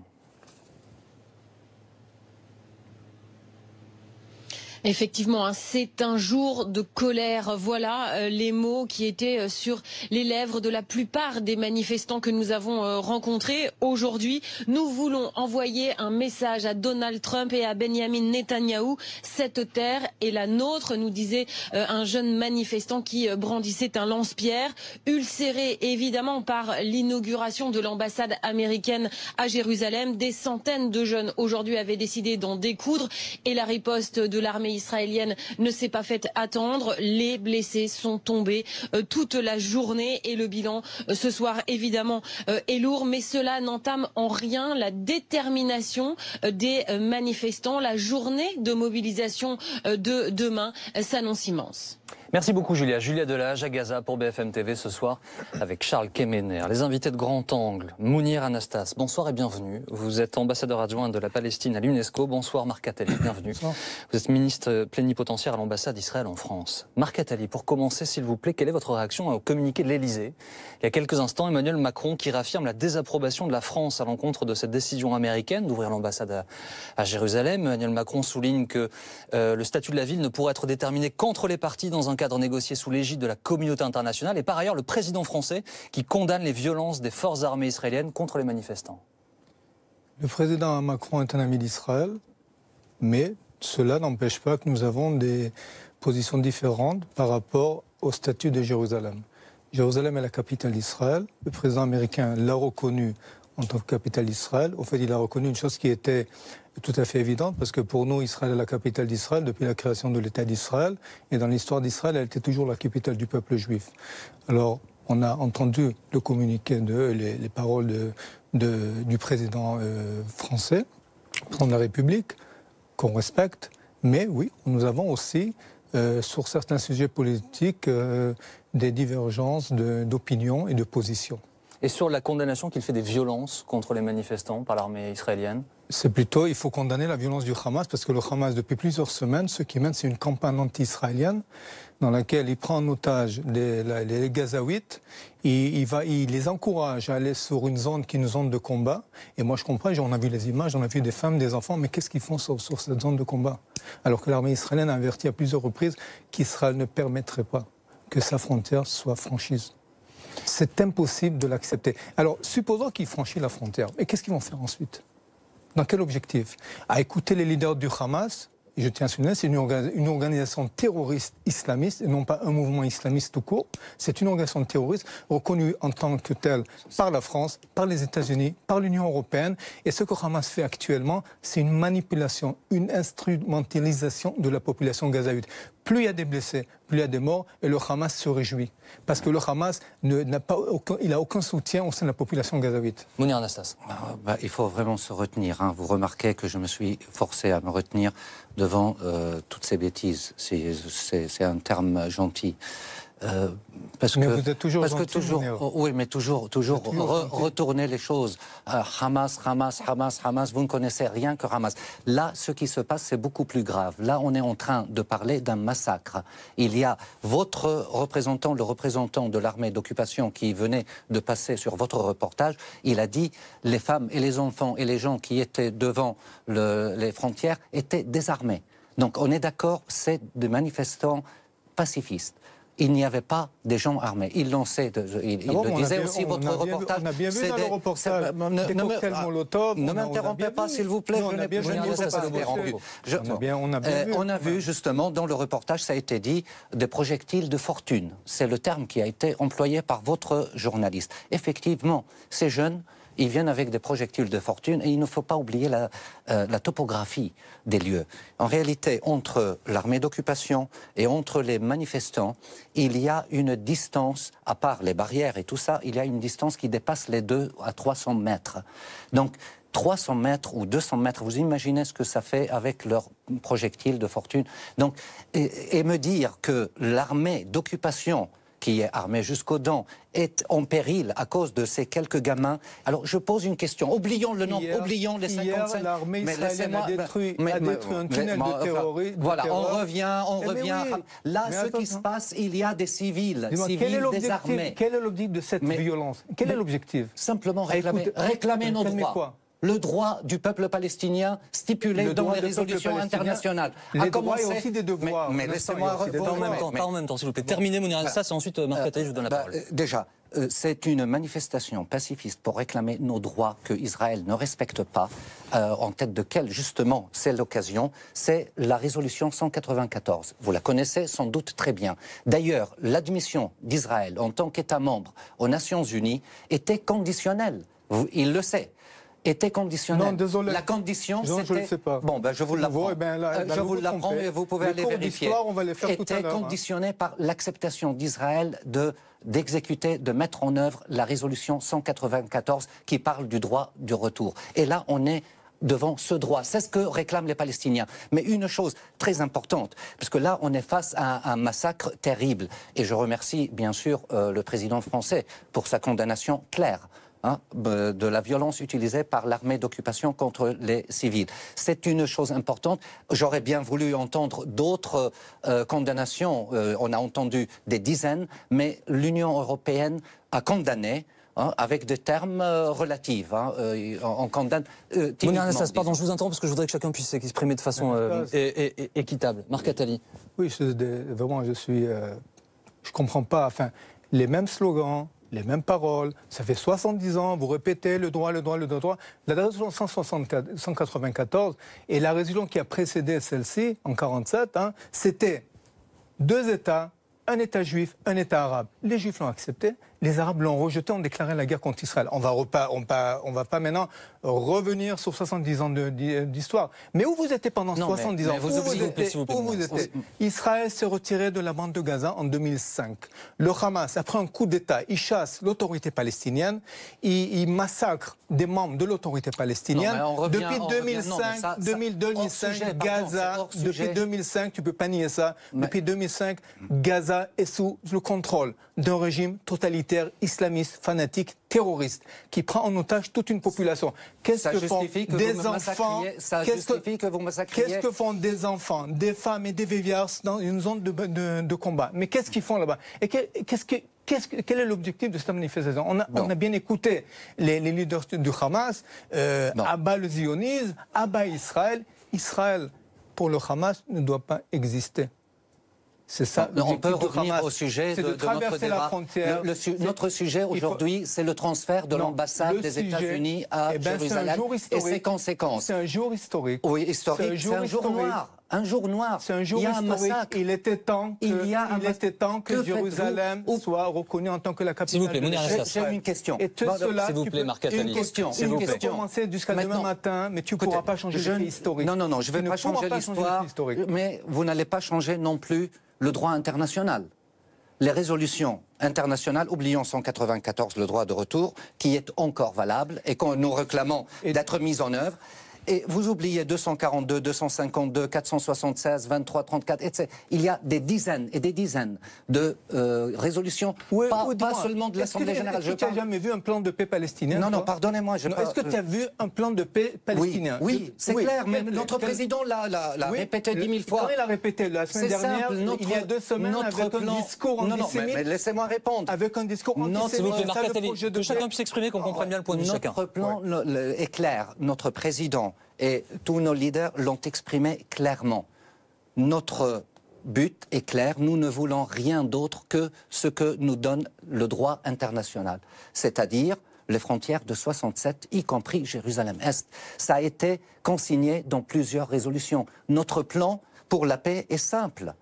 Effectivement, c'est un jour de colère. Voilà les mots qui étaient sur les lèvres de la plupart des manifestants que nous avons rencontrés. Aujourd'hui, nous voulons envoyer un message à Donald Trump et à Benjamin Netanyahou. Cette terre est la nôtre, nous disait un jeune manifestant qui brandissait un lance-pierre, ulcéré évidemment par l'inauguration de l'ambassade américaine à Jérusalem. Des centaines de jeunes aujourd'hui avaient décidé d'en découdre et la riposte de l'armée israélienne ne s'est pas faite attendre. Les blessés sont tombés toute la journée et le bilan ce soir évidemment est lourd, mais cela n'entame en rien la détermination des manifestants. La journée de mobilisation de demain s'annonce immense. Merci beaucoup Julia. Julia Delage à Gaza pour BFM TV ce soir avec Charles Kemener. Les invités de Grand Angle, Mounir Anastas, bonsoir et bienvenue. Vous êtes ambassadeur adjoint de la Palestine à l'UNESCO. Bonsoir Marc Attali, bienvenue. Bonsoir. Vous êtes ministre plénipotentiaire à l'ambassade d'Israël en France. Marc Attali, pour commencer s'il vous plaît, quelle est votre réaction au communiqué de l'Elysée? Il y a quelques instants, Emmanuel Macron qui réaffirme la désapprobation de la France à l'encontre de cette décision américaine d'ouvrir l'ambassade à Jérusalem. Emmanuel Macron souligne que le statut de la ville ne pourrait être déterminé qu'entre les parties dans un cadre négocié sous l'égide de la communauté internationale. Et par ailleurs, le président français qui condamne les violences des forces armées israéliennes contre les manifestants. Le président Macron est un ami d'Israël, mais cela n'empêche pas que nous avons des positions différentes par rapport au statut de Jérusalem. Jérusalem est la capitale d'Israël. Le président américain l'a reconnu en tant que capitale d'Israël. En fait, il a reconnu une chose qui était tout à fait évidente, parce que pour nous, Israël est la capitale d'Israël depuis la création de l'État d'Israël. Et dans l'histoire d'Israël, elle était toujours la capitale du peuple juif. Alors, on a entendu le communiqué, les paroles du président français, président de la République, qu'on respecte. Mais oui, nous avons aussi, sur certains sujets politiques, des divergences d'opinion et de position. Et sur la condamnation qu'il fait des violences contre les manifestants par l'armée israélienne? C'est plutôt, il faut condamner la violence du Hamas, parce que le Hamas, depuis plusieurs semaines, ce qui mène, c'est une campagne anti-israélienne dans laquelle il prend en otage les Gazaouites, il les encourage à aller sur une zone qui est une zone de combat. Et moi, je comprends, on a vu les images, on a vu des femmes, des enfants, mais qu'est-ce qu'ils font sur cette zone de combat? Alors que l'armée israélienne a averti à plusieurs reprises qu'Israël ne permettrait pas que sa frontière soit franchise. C'est impossible de l'accepter. Alors, supposons qu'ils franchissent la frontière. Et qu'est-ce qu'ils vont faire ensuite? Dans quel objectif? À écouter les leaders du Hamas. Et je tiens à souligner, c'est une organisation terroriste islamiste, et non pas un mouvement islamiste tout court. C'est une organisation terroriste reconnue en tant que telle par la France, par les États-Unis, par l'Union européenne. Et ce que Hamas fait actuellement, c'est une manipulation, une instrumentalisation de la population gazaouite. Plus il y a des blessés, plus il y a des morts, et le Hamas se réjouit. Parce que le Hamas n'a aucun soutien au sein de la population gazaouite. Mounir Anastas. Il faut vraiment se retenir. Vous remarquez que je me suis forcé à me retenir devant toutes ces bêtises. C'est un terme gentil. Parce mais que, vous êtes toujours parce que toujours, oui, mais toujours retourner les choses. Hamas, vous ne connaissez rien que Hamas. Là, ce qui se passe, c'est beaucoup plus grave. Là, on est en train de parler d'un massacre. Il y a votre représentant, le représentant de l'armée d'occupation qui venait de passer sur votre reportage, il a dit les femmes et les enfants et les gens qui étaient devant les frontières étaient désarmés. Donc on est d'accord, c'est des manifestants pacifistes. Il n'y avait pas des gens armés. Il lançait, il le disait aussi, votre reportage. On a bien vu dans le reportage des cocktails Molotov. Ne m'interrompez pas, s'il vous plaît. On a vu justement dans le reportage, ça a été dit, des projectiles de fortune. C'est le terme qui a été employé par votre journaliste. Effectivement, ces jeunes, ils viennent avec des projectiles de fortune et il ne faut pas oublier la topographie des lieux. En réalité, entre l'armée d'occupation et entre les manifestants, il y a une distance, à part les barrières et tout ça, il y a une distance qui dépasse les 200 à 300 mètres. Donc, 300 mètres ou 200 mètres, vous imaginez ce que ça fait avec leurs projectiles de fortune. Donc, et me dire que l'armée d'occupation qui est armée jusqu'aux dents, est en péril à cause de ces quelques gamins. Alors je pose une question, oublions le nombre, oublions les 55... l'armée israélienne a détruit un tunnel de terrorisme. Voilà, on revient. Là, ce qui se passe, il y a des civils désarmés. Quel est l'objectif de cette violence? Quel est l'objectif? Simplement réclamer nos droits. Le droit du peuple palestinien stipulé dans les résolutions internationales. Les droits et aussi des devoirs. Mais laissez-moi pas en même temps, s'il vous plaît. Terminez, Mounir Anastas, et ensuite, Marc Attali, je vous donne la parole. Déjà, c'est une manifestation pacifiste pour réclamer nos droits que Israël ne respecte pas, en tête de quelle, justement, c'est l'occasion, c'est la résolution 194. Vous la connaissez sans doute très bien. D'ailleurs, l'admission d'Israël en tant qu'État membre aux Nations Unies était conditionnelle. Il le sait. Était conditionnel. Non, désolé. La condition, c'était... Je ne le sais pas. Bon, je vous l'apprends. Je vous l'apprends et vous pouvez aller vérifier. On va les faire tout à l'heure. Était conditionné par l'acceptation d'Israël d'exécuter, de mettre en œuvre la résolution 194 qui parle du droit du retour. Et là, on est devant ce droit. C'est ce que réclament les Palestiniens. Mais une chose très importante, parce que là, on est face à un massacre terrible. Et je remercie, bien sûr, le président français pour sa condamnation claire de la violence utilisée par l'armée d'occupation contre les civils. C'est une chose importante. J'aurais bien voulu entendre d'autres condamnations. On a entendu des dizaines, mais l'Union européenne a condamné avec des termes relatifs. On condamne Mounir Anastace, pardon, je vous interromps parce que je voudrais que chacun puisse s'exprimer de façon équitable. Marc Attali. Oui, vraiment, je comprends pas. Enfin, les mêmes slogans, les mêmes paroles, ça fait 70 ans, vous répétez le droit, le droit, le droit. La résolution 194 et la résolution qui a précédé celle-ci, en 1947, c'était 2 États, un État juif, un État arabe. Les Juifs l'ont accepté, les Arabes l'ont rejeté, ont déclaré la guerre contre Israël. On va pas maintenant revenir sur 70 ans d'histoire. Mais où vous étiez pendant 70 ans? Où vous étiez? Israël s'est retiré de la bande de Gaza en 2005. Le Hamas, après un coup d'État, il chasse l'autorité palestinienne, il massacre des membres de l'autorité palestinienne. Depuis 2005, Gaza, depuis 2005, tu peux pas nier ça, depuis 2005, Gaza est sous le contrôle d'un régime totalitaire, islamiste, fanatique, terroriste, qui prend en otage toute une population. Qu'est-ce que font des enfants? Qu'est-ce que font des enfants, des femmes et des vieillards dans une zone de combat? Mais qu'est-ce qu'ils font là-bas? Et quel est l'objectif de cette manifestation? On a bien écouté les leaders du Hamas, abat le zionisme, abat Israël. Israël, pour le Hamas, ne doit pas exister. C'est ça. On peut revenir au sujet de notre débat. Frontière. Notre sujet aujourd'hui, c'est le transfert de l'ambassade des États-Unis à Jérusalem et ses conséquences. C'est un jour historique. Oui, historique. C'est un jour noir. Un jour noir. C'est un jour historique. Il était temps que Jérusalem soit reconnue en tant que la capitale. S'il vous plaît, Mounir Anastace. J'ai une question. S'il vous plaît, Marc Attali. Une question. Tu peux commencer jusqu'à demain matin, mais tu ne pourras pas changer l'effet historique. Non, je ne vais pas changer l'histoire, mais vous n'allez pas changer non plus le droit international. Les résolutions internationales, oublions 194, le droit de retour, qui est encore valable et que nous réclamons d'être mis en œuvre. Et vous oubliez 242, 252, 476, 23, 34, etc. Il y a des dizaines et des dizaines de résolutions, pas seulement de l'Assemblée générale. Est-ce que tu n'as jamais vu un plan de paix palestinien? Non, pardonnez-moi. Est-ce que tu as vu un plan de paix palestinien? Oui, c'est clair, mais notre président l'a répété 10 000 fois. Il l'a répété la semaine dernière, il y a 2 semaines, avec un discours antisémite. Mais laissez-moi répondre. Avec un discours antisémite. S'il vous plaît, Marc Attali, que chacun puisse s'exprimer, qu'on comprenne bien le point de vue de chacun. Notre plan est clair. Notre président et tous nos leaders l'ont exprimé clairement. Notre but est clair, nous ne voulons rien d'autre que ce que nous donne le droit international, c'est-à-dire les frontières de 67, y compris Jérusalem-Est. Ça a été consigné dans plusieurs résolutions. Notre plan pour la paix est simple.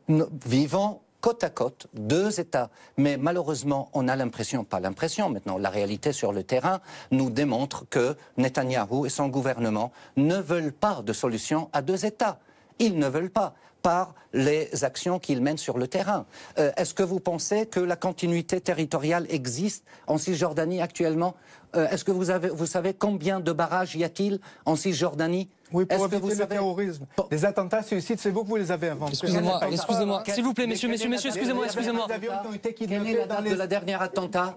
Nous vivons côte à côte, 2 États. Mais malheureusement, on a l'impression, pas l'impression maintenant, la réalité sur le terrain nous démontre que Netanyahou et son gouvernement ne veulent pas de solution à 2 États. Ils ne veulent pas, par les actions qu'ils mènent sur le terrain. Est-ce que vous pensez que la continuité territoriale existe en Cisjordanie actuellement? Est-ce que vous savez combien de barrages y a-t-il en Cisjordanie? Oui, pour éviter le terrorisme. Les attentats suicides, c'est vous que vous les avez inventés. Excusez-moi, s'il vous plaît, messieurs, excusez-moi. Quelle est la date de la dernière attentat?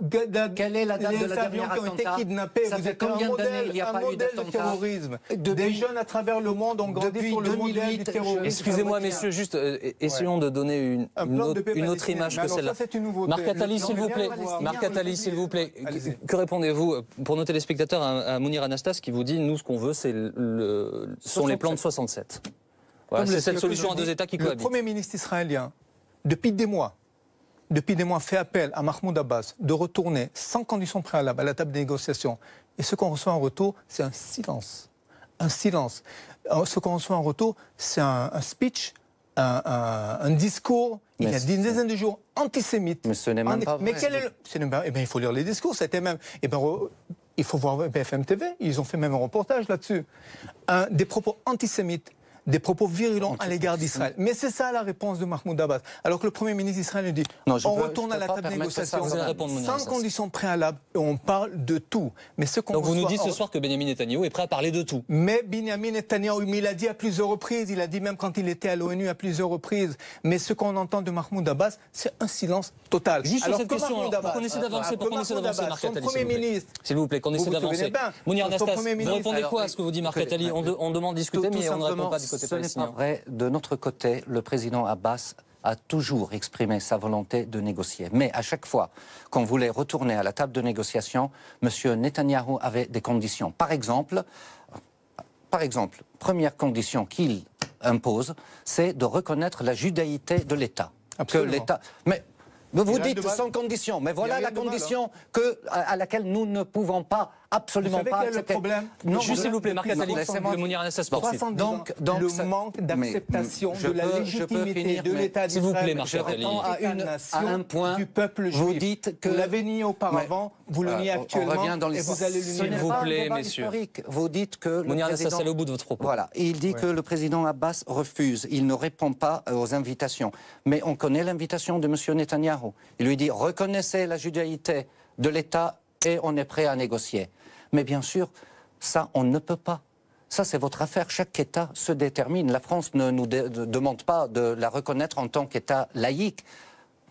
Quelle est la date de la dernière attentat? Vous ont été kidnappés, ça vous fait êtes combien d'années il n'y a pas eu de terrorisme. Des jeunes à travers le monde ont grandi sur le modèle du terrorisme. Excusez-moi, messieurs, juste essayons de donner une autre image que celle-là. Marc Attali, s'il vous plaît. Marc Attali, s'il vous plaît. Que répondez-vous pour nos téléspectateurs à Mounir Anastace qui vous dit, nous, ce qu'on veut, ce sont les plans de 67. Voilà, c'est cette solution à 2 États qui cohabitent. Le Premier ministre israélien, depuis des mois, fait appel à Mahmoud Abbas de retourner sans condition préalable à la table des négociations. Et ce qu'on reçoit en retour, c'est un silence. Un silence. Ce qu'on reçoit en retour, c'est un speech, un discours, il y a une dizaine de jours, antisémite. Mais ce n'est même pas vrai. Mais quel est le... Eh bien, il faut lire les discours, c'était même... il faut voir BFM TV, ils ont fait même un reportage là-dessus. Des propos antisémites, des propos virulents à l'égard d'Israël. Mais c'est ça la réponse de Mahmoud Abbas. Alors que le Premier ministre israélien dit on retourne à la table de négociation sans conditions préalables et on parle de tout. Mais ce qu'on Donc vous nous dites ce soir que Benjamin Netanyahou est prêt à parler de tout. Mais Benjamin Netanyahou, il a dit à plusieurs reprises, il a dit même quand il était à l'ONU à plusieurs reprises. Mais ce qu'on entend de Mahmoud Abbas, c'est un silence total. Juste sur cette question, pour qu'on essaie d'avancer, Marc Attali, s'il vous plaît, qu'on essaie d'avancer. Mounir Nastas, vous répondez quoi à ce que vous dit Marc Attali? On demande de discuter, mais on ne répond pas du côté palestinien. Ce n'est pas vrai. De notre côté, le président Abbas a toujours exprimé sa volonté de négocier. Mais à chaque fois qu'on voulait retourner à la table de négociation, M. Netanyahou avait des conditions. Par exemple, première condition qu'il impose, c'est de reconnaître la judaïté de l'État. Que l'État... Mais vous dites sans condition, mais voilà la condition à laquelle nous ne pouvons pas, absolument pas accepter. Le problème juste s'il vous plaît, Marc Attali, que Mounir Nastas poursuive. Donc le manque d'acceptation de la légitimité de l'État d'Israël. S'il vous plaît, Marc Attali. À un point, du peuple juif. Vous dites que... Vous l'avez nié auparavant, vous le niez actuellement, et vous allez le nier. S'il vous plaît, messieurs. Vous dites que... Mounir Nastas, c'est au bout de votre propos. Voilà, il dit que le président Abbas refuse, il ne répond pas aux invitations. Mais on connaît l'invitation de M. Netanyahou. Il lui dit, reconnaissez la judaïté de l'État et on est prêt à négocier. Mais bien sûr, ça, on ne peut pas. Ça, c'est votre affaire. Chaque État se détermine. La France ne nous demande pas de la reconnaître en tant qu'État laïque.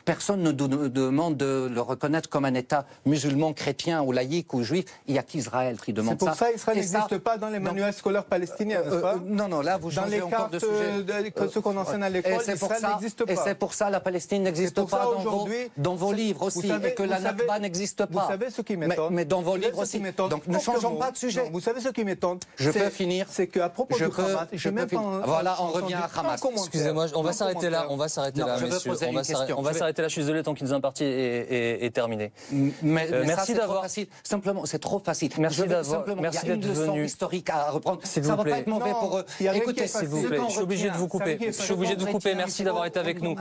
Personne ne nous demande de le reconnaître comme un État musulman, chrétien ou laïque ou juif. Il n'y a qu'Israël qui demande ça. C'est pour ça qu'Israël n'existe pas dans les manuels scolaires palestiniens, n'est-ce pas? Non, là, vous changez encore de sujet. Ce qu'on enseigne à l'école, Israël n'existe pas. Et c'est pour ça que la Palestine n'existe pas dans vos livres aussi, et que la Nakba n'existe pas. Vous savez ce qui m'étonne? Mais dans vos livres aussi. Donc ne changeons pas de sujet. Vous savez ce qui m'étonne? Je peux finir. C'est qu'à propos du Hamas, voilà, on revient à Hamas. Excusez-moi, on va s'arrêter là, messieurs. On va s'arrêter là, je suis désolé, tant qu'il nous imparti est terminé. Mais merci d'avoir... Simplement, c'est trop facile. Merci d'être venu. Il y a une leçon historique à reprendre. Ça ne va pas être mauvais pour eux. Écoutez, s'il vous plaît, je suis obligé de vous couper. Merci d'avoir été avec nous.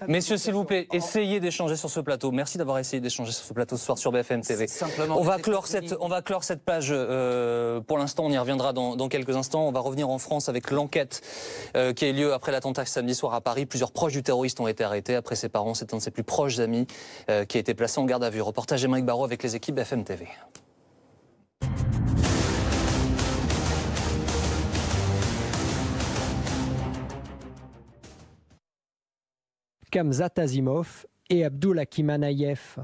Messieurs, s'il vous plaît, essayez d'échanger sur ce plateau. Merci d'avoir essayé d'échanger sur ce plateau ce soir sur BFM TV. On va clore cette page. Pour l'instant, on y reviendra dans quelques instants. On va revenir en France avec l'enquête qui a eu lieu après l'attentat samedi soir à Paris. Plusieurs proches du terroriste ont été arrêtés. Après ses parents, c'est un de ses plus proches amis qui a été placé en garde à vue. Reportage Émeric Barraud avec les équipes BFM TV. Khamzat Azimov et Abdoulhakim Anaïef.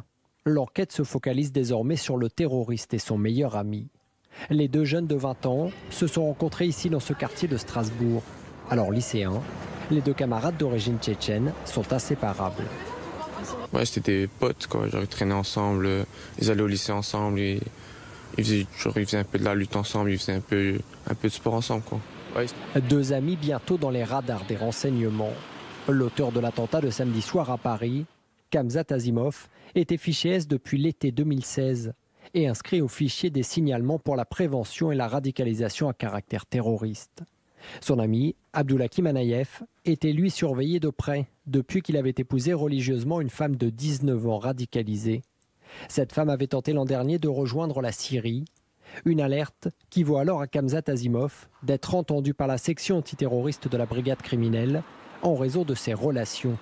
L'enquête se focalise désormais sur le terroriste et son meilleur ami. Les deux jeunes de 20 ans se sont rencontrés ici dans ce quartier de Strasbourg. Alors lycéens, les deux camarades d'origine tchétchène sont inséparables. Ouais, c'était des potes, quoi. Genre, ils traînaient ensemble, ils allaient au lycée ensemble, ils faisaient un peu de la lutte ensemble, ils faisaient un peu de sport ensemble, quoi. Ouais. Deux amis bientôt dans les radars des renseignements. L'auteur de l'attentat de samedi soir à Paris, Khamzat Azimov, était fiché S depuis l'été 2016 et inscrit au fichier des signalements pour la prévention et la radicalisation à caractère terroriste. Son ami, Abdoulhakim Anaïef, était lui surveillé de près depuis qu'il avait épousé religieusement une femme de 19 ans radicalisée. Cette femme avait tenté l'an dernier de rejoindre la Syrie. Une alerte qui vaut alors à Khamzat Azimov d'être entendu par la section antiterroriste de la brigade criminelle en raison de ses relations.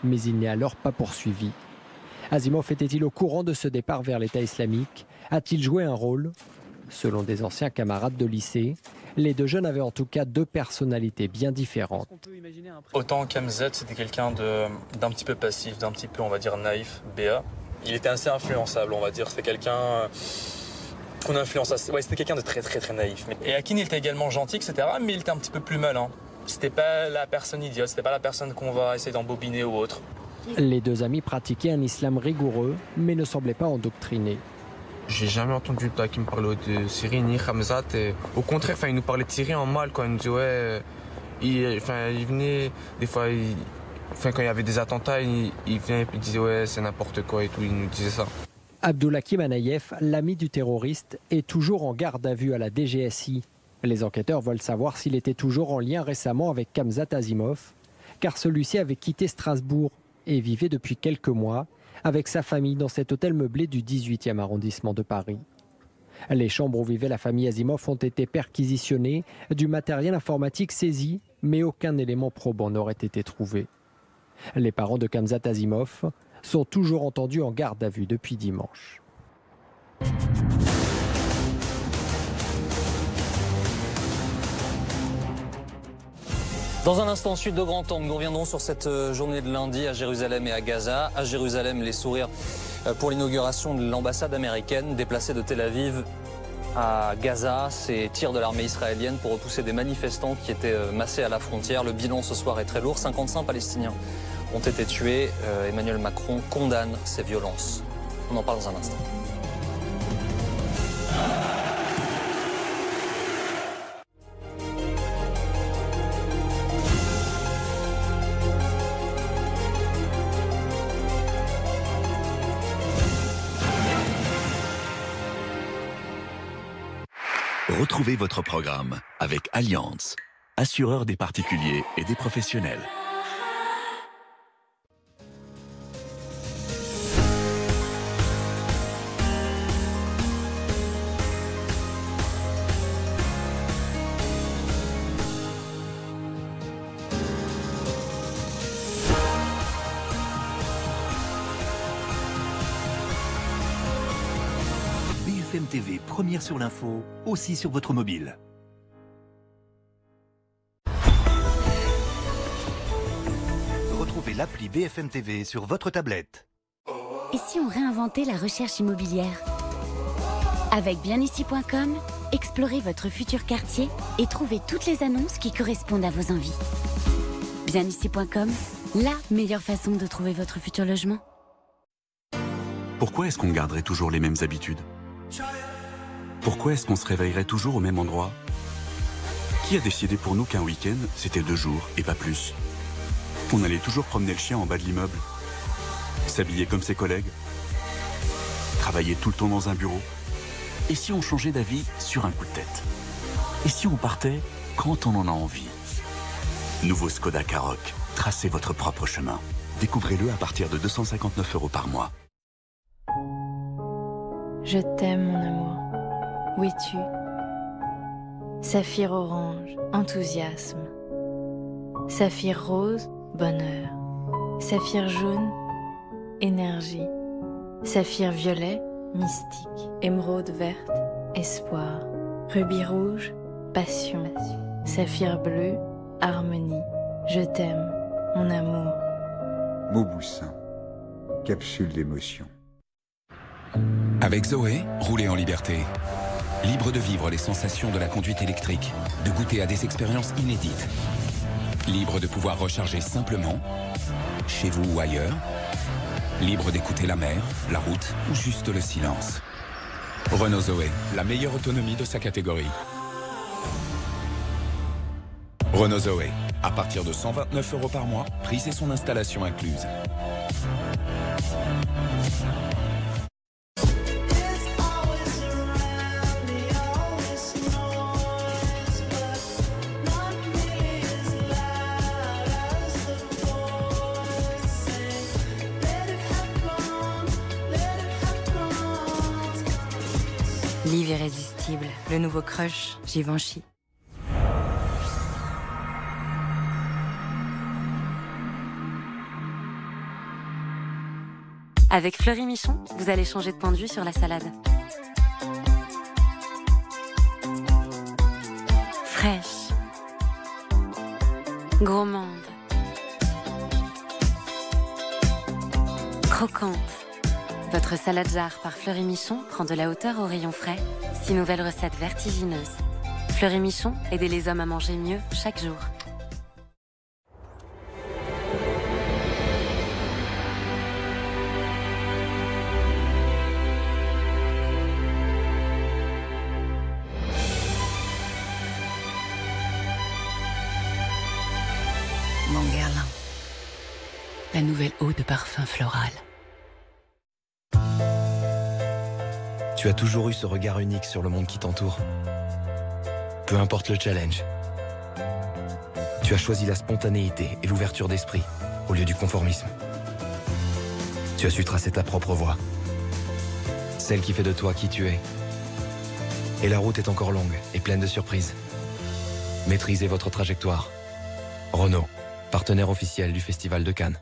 Mais il n'est alors pas poursuivi. Azimov était-il au courant de ce départ vers l'État islamique? A-t-il joué un rôle? Selon des anciens camarades de lycée, les deux jeunes avaient en tout cas deux personnalités bien différentes. Autant Khamzat, c'était quelqu'un d'un petit peu passif, d'un petit peu, on va dire, naïf, béat. Il était assez influençable, on va dire. C'était quelqu'un qu'on influence assez. Ouais, c'était quelqu'un de très, très, très naïf. Et Akin, il était également gentil, etc., mais il était un petit peu plus malin. C'était pas la personne idiote, c'était pas la personne qu'on va essayer d'embobiner ou autre. Les deux amis pratiquaient un islam rigoureux, mais ne semblaient pas endoctrinés. J'ai jamais entendu qui me parlait de Syrie ni Khamzat. Au contraire, il nous parlait de Syrie en mal quand il nous disait il venait des fois, quand il y avait des attentats, il venait et il disait ouais c'est n'importe quoi et tout, il nous disait ça. Abdoulhakim Anaïef, l'ami du terroriste, est toujours en garde à vue à la DGSI. Les enquêteurs veulent savoir s'il était toujours en lien récemment avec Khamzat Azimov, car celui-ci avait quitté Strasbourg et vivait depuis quelques mois avec sa famille dans cet hôtel meublé du 18e arrondissement de Paris. Les chambres où vivait la famille Asimov ont été perquisitionnées, du matériel informatique saisi, mais aucun élément probant n'aurait été trouvé. Les parents de Khamzat Asimov sont toujours entendus en garde à vue depuis dimanche. Dans un instant, suite de Grand Angle, nous reviendrons sur cette journée de lundi à Jérusalem et à Gaza. À Jérusalem, les sourires pour l'inauguration de l'ambassade américaine déplacée de Tel Aviv à Gaza. Ces tirs de l'armée israélienne pour repousser des manifestants qui étaient massés à la frontière. Le bilan ce soir est très lourd. 55 Palestiniens ont été tués. Emmanuel Macron condamne ces violences. On en parle dans un instant. Retrouvez votre programme avec Allianz, assureur des particuliers et des professionnels. BFM TV, première sur l'info, aussi sur votre mobile. Retrouvez l'appli BFM TV sur votre tablette. Et si on réinventait la recherche immobilière? Avec bienici.com, explorez votre futur quartier et trouvez toutes les annonces qui correspondent à vos envies. Bienici.com, la meilleure façon de trouver votre futur logement. Pourquoi est-ce qu'on garderait toujours les mêmes habitudes? Pourquoi est-ce qu'on se réveillerait toujours au même endroit? Qui a décidé pour nous qu'un week-end, c'était 2 jours et pas plus? On allait toujours promener le chien en bas de l'immeuble, s'habiller comme ses collègues, travailler tout le temps dans un bureau. Et si on changeait d'avis sur un coup de tête? Et si on partait quand on en a envie? Nouveau Skoda Karoq, tracez votre propre chemin. Découvrez-le à partir de 259 € par mois. Je t'aime, mon amour. Où es-tu? Saphir orange, enthousiasme. Saphir rose, bonheur. Saphir jaune, énergie. Saphir violet, mystique. Émeraude verte, espoir. Rubis rouge, passion. Saphir bleu, harmonie. Je t'aime, mon amour. Mauboussin, capsule d'émotion. Avec Zoé, roulez en liberté. Libre de vivre les sensations de la conduite électrique, de goûter à des expériences inédites. Libre de pouvoir recharger simplement, chez vous ou ailleurs. Libre d'écouter la mer, la route ou juste le silence. Renault Zoé, la meilleure autonomie de sa catégorie. Renault Zoé, à partir de 129 € par mois, prix et son installation incluse. Live irrésistible, le nouveau crush Givenchy. Avec Fleury Michon, vous allez changer de point de vue sur la salade. Fraîche. Gourmande. Croquante. Votre salade jarre par Fleury Michon prend de la hauteur au rayon frais. 6 nouvelles recettes vertigineuses. Fleury Michon, aidez les hommes à manger mieux chaque jour. Montguerlain, la nouvelle eau de parfum floral. Tu as toujours eu ce regard unique sur le monde qui t'entoure. Peu importe le challenge. Tu as choisi la spontanéité et l'ouverture d'esprit au lieu du conformisme. Tu as su tracer ta propre voie. Celle qui fait de toi qui tu es. Et la route est encore longue et pleine de surprises. Maîtrisez votre trajectoire. Renault, partenaire officiel du Festival de Cannes.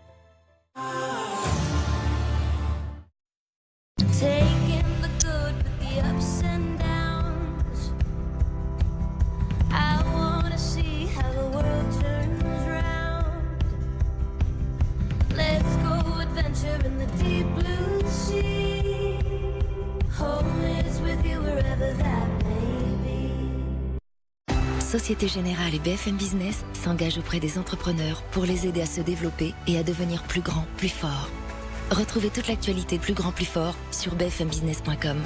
Société Générale et BFM Business s'engagent auprès des entrepreneurs pour les aider à se développer et à devenir plus grands, plus forts. Retrouvez toute l'actualité Plus grand, plus fort sur bfmbusiness.com.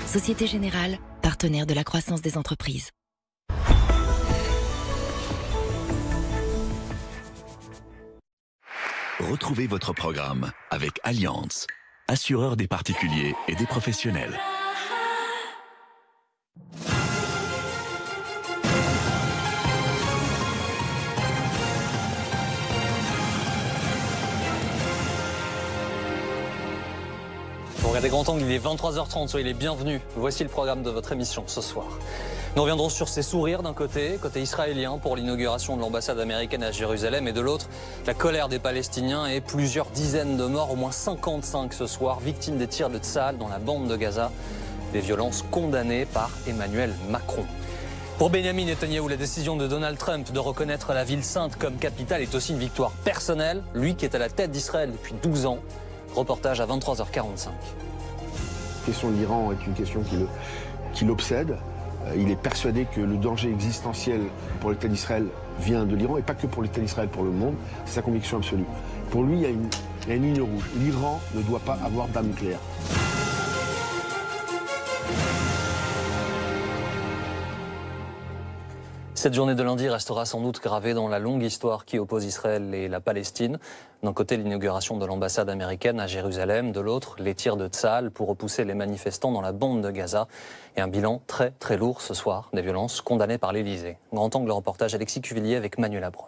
Société Générale, partenaire de la croissance des entreprises. Retrouvez votre programme avec Allianz, assureur des particuliers et des professionnels. Vous regardez Grand Angle, il est 23h30, soyez les bienvenus. Voici le programme de votre émission ce soir. Nous reviendrons sur ces sourires d'un côté israélien pour l'inauguration de l'ambassade américaine à Jérusalem, et de l'autre, la colère des Palestiniens et plusieurs dizaines de morts, au moins 55 ce soir, victimes des tirs de Tsahal dans la bande de Gaza, des violences condamnées par Emmanuel Macron. Pour Benyamin Netanyahou, la décision de Donald Trump de reconnaître la ville sainte comme capitale est aussi une victoire personnelle, lui qui est à la tête d'Israël depuis 12 ans. Reportage à 23h45. La question de l'Iran est une question qui l'obsède. Il est persuadé que le danger existentiel pour l'État d'Israël vient de l'Iran, et pas que pour l'État d'Israël, pour le monde. C'est sa conviction absolue. Pour lui, il y a une ligne rouge. L'Iran ne doit pas avoir d'arme nucléaire. Cette journée de lundi restera sans doute gravée dans la longue histoire qui oppose Israël et la Palestine. D'un côté, l'inauguration de l'ambassade américaine à Jérusalem, de l'autre, les tirs de Tsahal pour repousser les manifestants dans la bande de Gaza. Et un bilan très très lourd ce soir, des violences condamnées par l'Élysée. Grand angle reportage Alexis Cuvillier avec Manuel Abraun.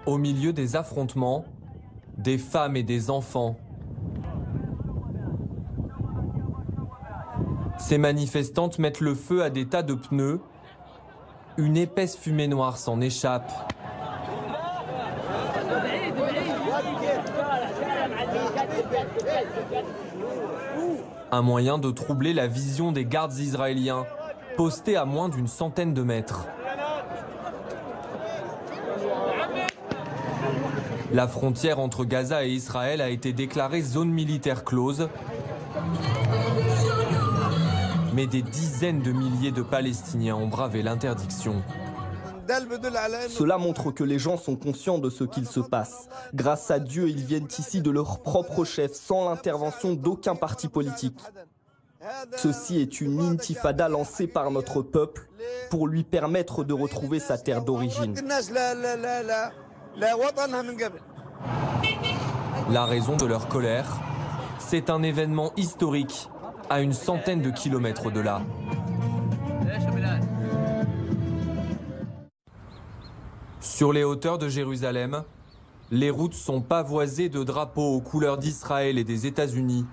Au milieu des affrontements, des femmes et des enfants. Ces manifestantes mettent le feu à des tas de pneus. Une épaisse fumée noire s'en échappe. Un moyen de troubler la vision des gardes israéliens, postés à moins d'une centaine de mètres. La frontière entre Gaza et Israël a été déclarée zone militaire close. Mais des dizaines de milliers de Palestiniens ont bravé l'interdiction. Cela montre que les gens sont conscients de ce qu'il se passe. Grâce à Dieu, ils viennent ici de leur propre chef, sans l'intervention d'aucun parti politique. Ceci est une intifada lancée par notre peuple pour lui permettre de retrouver sa terre d'origine. La raison de leur colère, c'est un événement historique à une centaine de kilomètres de là. Sur les hauteurs de Jérusalem, les routes sont pavoisées de drapeaux aux couleurs d'Israël et des États-Unis.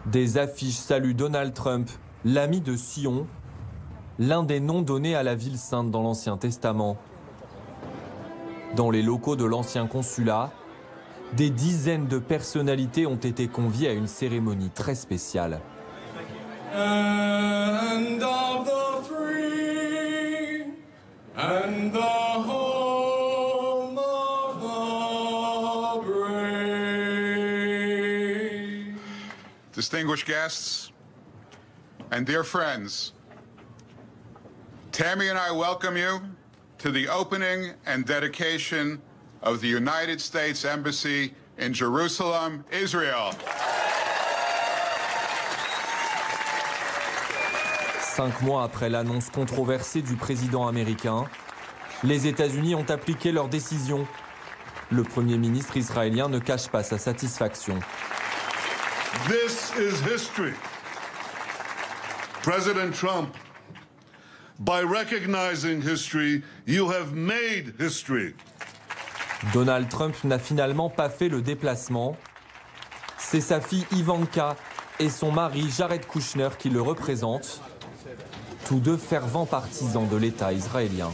Des affiches saluent Donald Trump, l'ami de Sion, l'un des noms donnés à la ville sainte dans l'Ancien Testament. Dans les locaux de l'ancien consulat, des dizaines de personnalités ont été conviées à une cérémonie très spéciale. And of the free and the home of the brave. Distinguished guests and dear friends, Tammy and I welcome you to the opening and dedication of the United States Embassy in Jerusalem, Israel. 5 mois après l'annonce controversée du président américain, les États-Unis ont appliqué leur décision. Le Premier ministre israélien ne cache pas sa satisfaction. This is history. President Trump, by recognizing history, you have made history. Donald Trump n'a finalement pas fait le déplacement. C'est sa fille Ivanka et son mari Jared Kushner qui le représentent, tous deux fervents partisans de l'État israélien.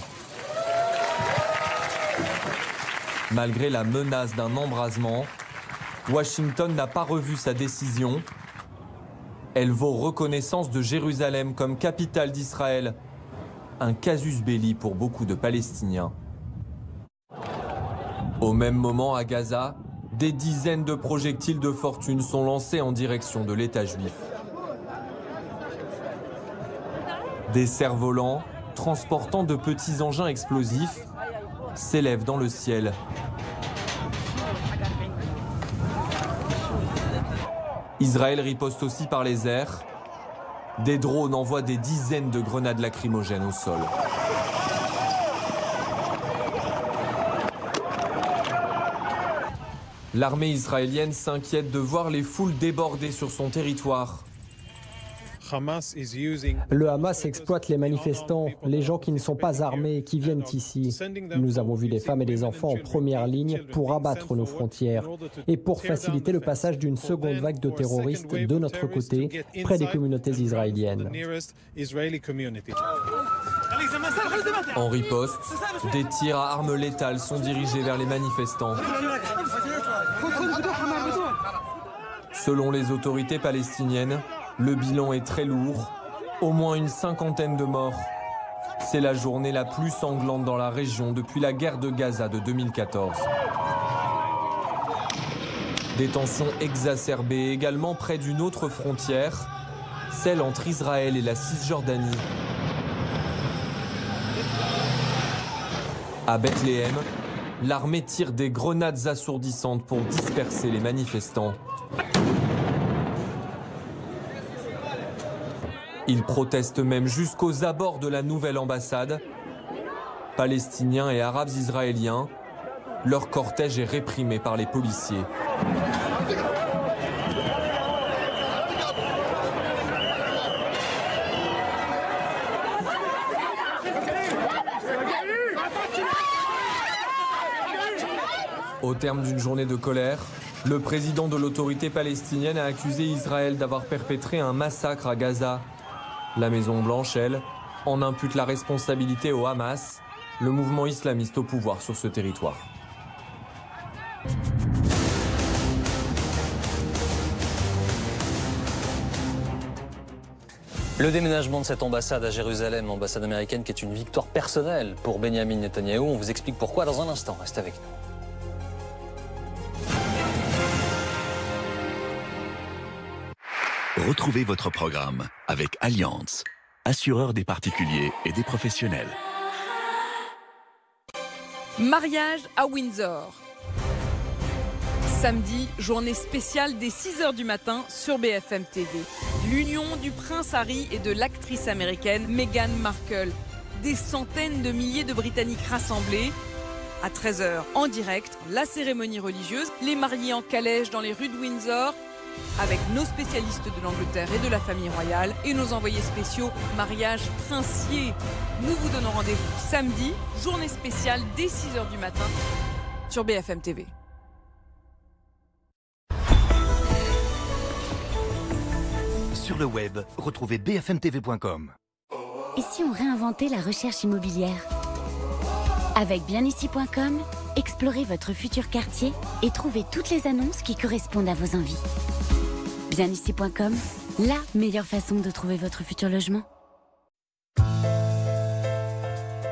Malgré la menace d'un embrasement, Washington n'a pas revu sa décision. Elle vaut reconnaissance de Jérusalem comme capitale d'Israël, un casus belli pour beaucoup de Palestiniens. Au même moment, à Gaza, des dizaines de projectiles de fortune sont lancés en direction de l'État juif. Des cerfs-volants, transportant de petits engins explosifs, s'élèvent dans le ciel. Israël riposte aussi par les airs. Des drones envoient des dizaines de grenades lacrymogènes au sol. L'armée israélienne s'inquiète de voir les foules déborder sur son territoire. Le Hamas exploite les manifestants, les gens qui ne sont pas armés, qui viennent ici. Nous avons vu des femmes et des enfants en première ligne pour abattre nos frontières et pour faciliter le passage d'une seconde vague de terroristes de notre côté, près des communautés israéliennes. En riposte, des tirs à armes létales sont dirigés vers les manifestants. Selon les autorités palestiniennes, le bilan est très lourd, au moins une cinquantaine de morts. C'est la journée la plus sanglante dans la région depuis la guerre de Gaza de 2014. Des tensions exacerbées également près d'une autre frontière, celle entre Israël et la Cisjordanie. À Bethléem, l'armée tire des grenades assourdissantes pour disperser les manifestants. Ils protestent même jusqu'aux abords de la nouvelle ambassade. Palestiniens et Arabes israéliens, leur cortège est réprimé par les policiers. Au terme d'une journée de colère, le président de l'autorité palestinienne a accusé Israël d'avoir perpétré un massacre à Gaza. La Maison-Blanche, elle, en impute la responsabilité au Hamas, le mouvement islamiste au pouvoir sur ce territoire. Le déménagement de cette ambassade à Jérusalem, l'ambassade américaine, qui est une victoire personnelle pour Benyamin Netanyahou. On vous explique pourquoi dans un instant. Restez avec nous. Retrouvez votre programme avec Allianz, assureur des particuliers et des professionnels. Mariage à Windsor. Samedi, journée spéciale dès 6h du matin sur BFM TV. L'union du prince Harry et de l'actrice américaine Meghan Markle. Des centaines de milliers de Britanniques rassemblés. À 13h, en direct, la cérémonie religieuse, les mariés en calèche dans les rues de Windsor, avec nos spécialistes de l'Angleterre et de la famille royale et nos envoyés spéciaux mariage princier. Nous vous donnons rendez-vous samedi, journée spéciale dès 6h du matin sur BFM TV. Sur le web, retrouvez bfmtv.com. Et si on réinventait la recherche immobilière? Avec bienici.com, explorez votre futur quartier et trouvez toutes les annonces qui correspondent à vos envies. Bienici.com, la meilleure façon de trouver votre futur logement.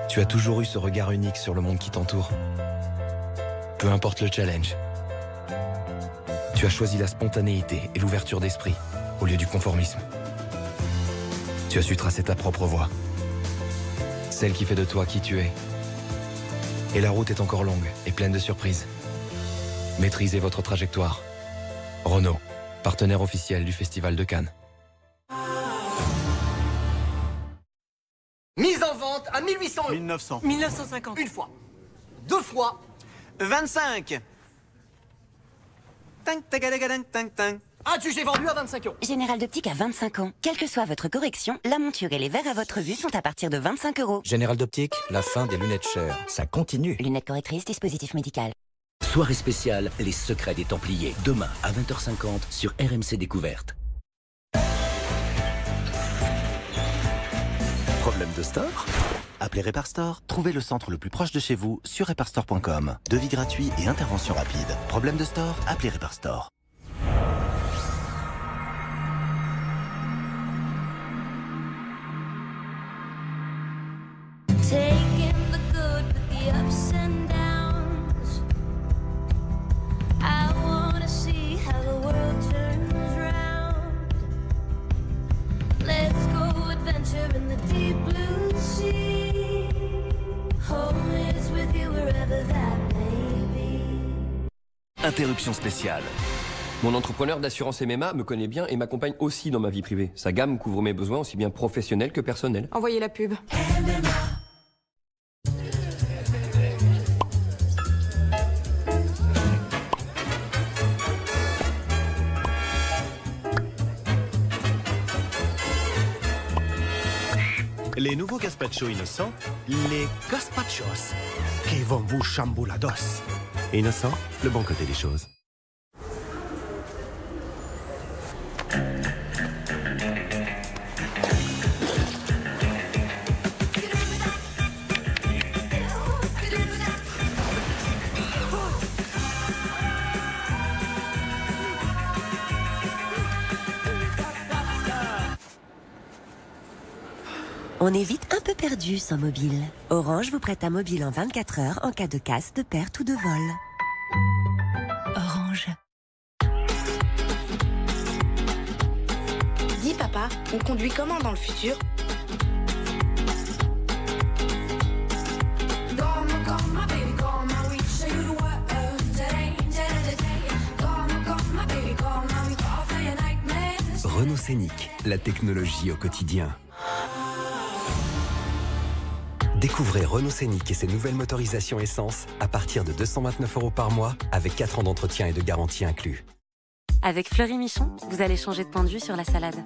Tu as toujours eu ce regard unique sur le monde qui t'entoure. Peu importe le challenge. Tu as choisi la spontanéité et l'ouverture d'esprit au lieu du conformisme. Tu as su tracer ta propre voie. Celle qui fait de toi qui tu es. Et la route est encore longue et pleine de surprises. Maîtrisez votre trajectoire. Renault, partenaire officiel du Festival de Cannes. Mise en vente à 1800 €. 1900. 1950. Une fois. Deux fois. 25. Adjugé vendu à 25 €. Général d'Optique à 25 ans. Quelle que soit votre correction, la monture et les verres à votre vue sont à partir de 25 €. Général d'Optique, la fin des lunettes chères. Ça continue. Lunettes correctrices, dispositif médical. Soirée spéciale, les secrets des Templiers. Demain à 20h50 sur RMC Découverte. Problème de store? Appelez Reparstore. Trouvez le centre le plus proche de chez vous sur reparstore.com. Devis gratuit et intervention rapide. Problème de store? Appelez Reparstore. Interruption spéciale. Mon entrepreneur d'assurance MMA me connaît bien et m'accompagne aussi dans ma vie privée. Sa gamme couvre mes besoins aussi bien professionnels que personnels. Envoyez la pub. Les nouveaux gazpachos innocents, les gazpachos, qui vont vous chambouler la dos. Innocent, le bon côté des choses. On est vite un peu perdu sans mobile. Orange vous prête un mobile en 24 heures en cas de casse, de perte ou de vol. Orange. Dis papa, on conduit comment dans le futur? Renault Scénic, la technologie au quotidien. Découvrez Renault Scénic et ses nouvelles motorisations essence à partir de 229 € par mois avec 4 ans d'entretien et de garantie inclus. Avec Fleury Michon, vous allez changer de point de vue sur la salade.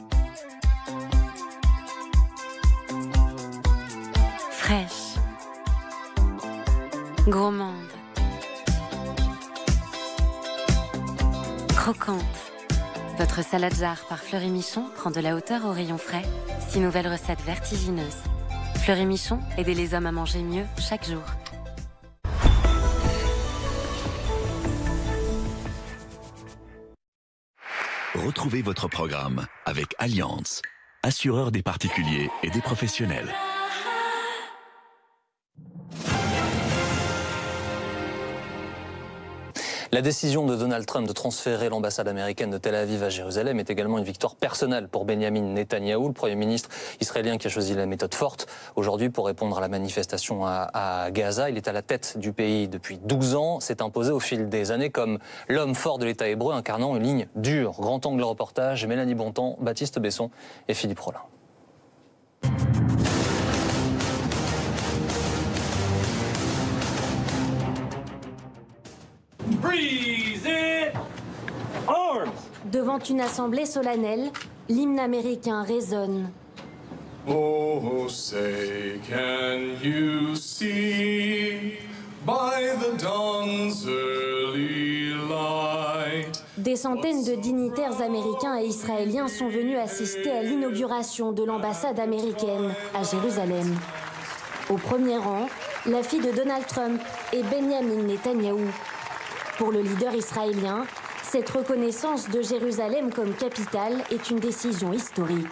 Fraîche. Gourmande. Croquante. Votre salade jarre par Fleury Michon prend de la hauteur au rayon frais. 6 nouvelles recettes vertigineuses. Fleury Michon, aidez les hommes à manger mieux chaque jour. Retrouvez votre programme avec Allianz, assureur des particuliers et des professionnels. La décision de Donald Trump de transférer l'ambassade américaine de Tel Aviv à Jérusalem est également une victoire personnelle pour Benyamin Netanyahou, le Premier ministre israélien qui a choisi la méthode forte. Aujourd'hui, pour répondre à la manifestation à Gaza, il est à la tête du pays depuis 12 ans, s'est imposé au fil des années comme l'homme fort de l'État hébreu incarnant une ligne dure. Grand angle reportage, Mélanie Bontemps, Baptiste Besson et Philippe Rollin. Devant une assemblée solennelle, l'hymne américain résonne. Oh, say, can you see by the dawn's early light? Des centaines de dignitaires américains et israéliens sont venus assister à l'inauguration de l'ambassade américaine à Jérusalem. Au premier rang, la fille de Donald Trump et Benyamin Netanyahou. Pour le leader israélien, cette reconnaissance de Jérusalem comme capitale est une décision historique.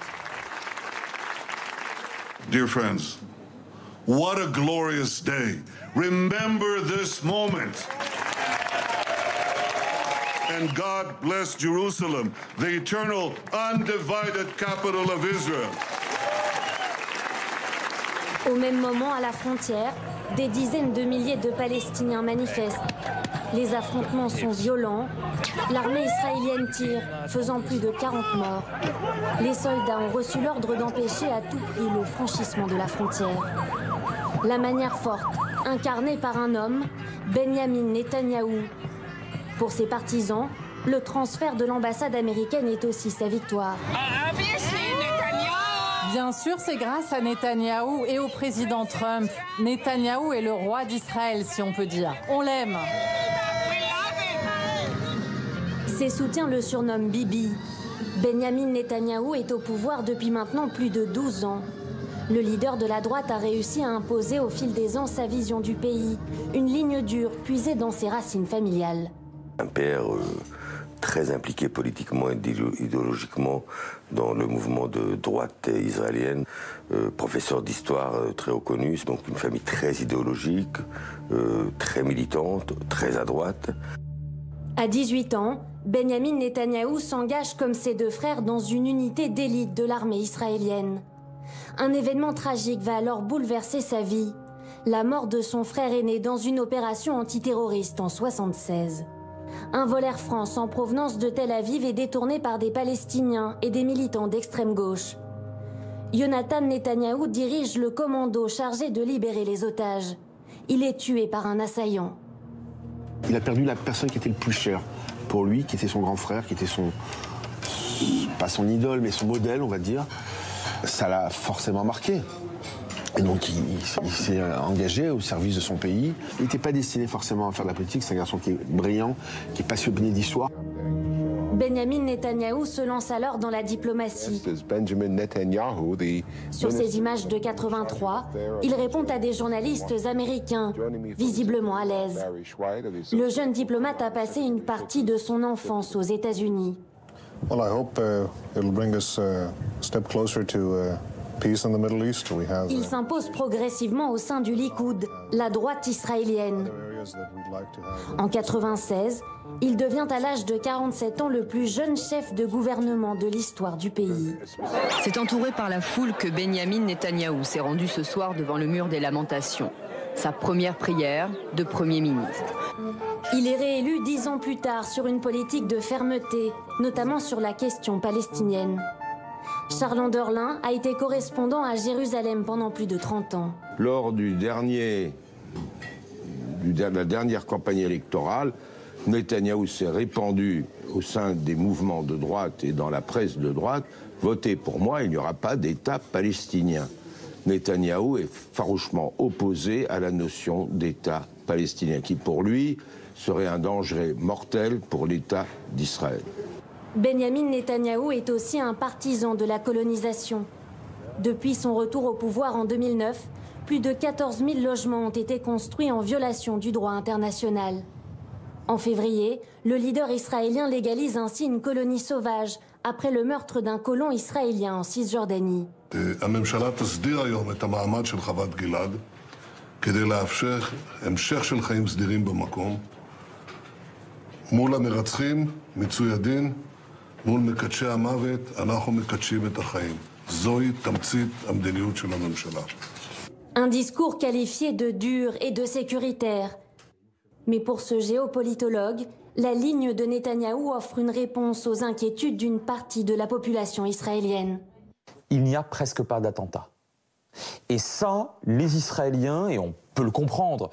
Dear friends, what a glorious day. Remember this moment. And God bless Jerusalem, the eternal, undivided capital of Israel. Au même moment, à la frontière, des dizaines de milliers de Palestiniens manifestent. Les affrontements sont violents. L'armée israélienne tire, faisant plus de 40 morts. Les soldats ont reçu l'ordre d'empêcher à tout prix le franchissement de la frontière. La manière forte, incarnée par un homme, Benyamin Netanyahou. Pour ses partisans, le transfert de l'ambassade américaine est aussi sa victoire. Bien sûr, c'est grâce à Netanyahou et au président Trump. Netanyahou est le roi d'Israël, si on peut dire. On l'aime. Ses soutiens le surnomment Bibi. Benyamin Netanyahou est au pouvoir depuis maintenant plus de 12 ans. Le leader de la droite a réussi à imposer au fil des ans sa vision du pays, une ligne dure puisée dans ses racines familiales. Un père très impliqué politiquement et idéologiquement dans le mouvement de droite israélienne, professeur d'histoire très reconnu, donc une famille très idéologique, très militante, très à droite. À 18 ans, Benyamin Netanyahou s'engage comme ses deux frères dans une unité d'élite de l'armée israélienne. Un événement tragique va alors bouleverser sa vie. La mort de son frère aîné dans une opération antiterroriste en 1976. Un vol Air France en provenance de Tel Aviv est détourné par des Palestiniens et des militants d'extrême gauche. Yonatan Netanyahou dirige le commando chargé de libérer les otages. Il est tué par un assaillant. Il a perdu la personne qui était le plus chère pour lui, qui était son grand frère, qui était pas son idole, mais son modèle, on va dire. Ça l'a forcément marqué. Et donc il s'est engagé au service de son pays. Il n'était pas destiné forcément à faire de la politique, c'est un garçon qui est brillant, qui est passionné d'histoire. Benyamin Netanyahou se lance alors dans la diplomatie. Sur ces images de 83, il répond à des journalistes américains, visiblement à l'aise. Le jeune diplomate a passé une partie de son enfance aux États-Unis. Well, I hope it'll bring us a step closer to peace in the Middle East. Il s'impose progressivement au sein du Likoud, la droite israélienne. En 1996, il devient à l'âge de 47 ans le plus jeune chef de gouvernement de l'histoire du pays. C'est entouré par la foule que Benyamin Netanyahou s'est rendu ce soir devant le mur des lamentations. Sa première prière de Premier ministre. Il est réélu 10 ans plus tard sur une politique de fermeté, notamment sur la question palestinienne. Charles Anderlin a été correspondant à Jérusalem pendant plus de 30 ans. Lors la dernière campagne électorale, Netanyahou s'est répandu au sein des mouvements de droite et dans la presse de droite. Votez pour moi, il n'y aura pas d'État palestinien. Netanyahou est farouchement opposé à la notion d'État palestinien, qui pour lui serait un danger mortel pour l'État d'Israël. Benyamin Netanyahou est aussi un partisan de la colonisation. Depuis son retour au pouvoir en 2009, plus de 14 000 logements ont été construits en violation du droit international. En février, le leader israélien légalise ainsi une colonie sauvage après le meurtre d'un colon israélien en Cisjordanie. הממשלה תסדיר היום את המעמד של חוות גלעד כדי לאפשר המשך של חיים סדירים במקום מול המרצחים, מיצוי הדין, מול מקדשי המוות, אנחנו מקדשים את החיים. זוהי תמצית המדיניות של הממשלה. Un discours qualifié de dur et de sécuritaire. Mais pour ce géopolitologue, la ligne de Netanyahou offre une réponse aux inquiétudes d'une partie de la population israélienne. Il n'y a presque pas d'attentats. Et ça, les Israéliens, et on peut le comprendre,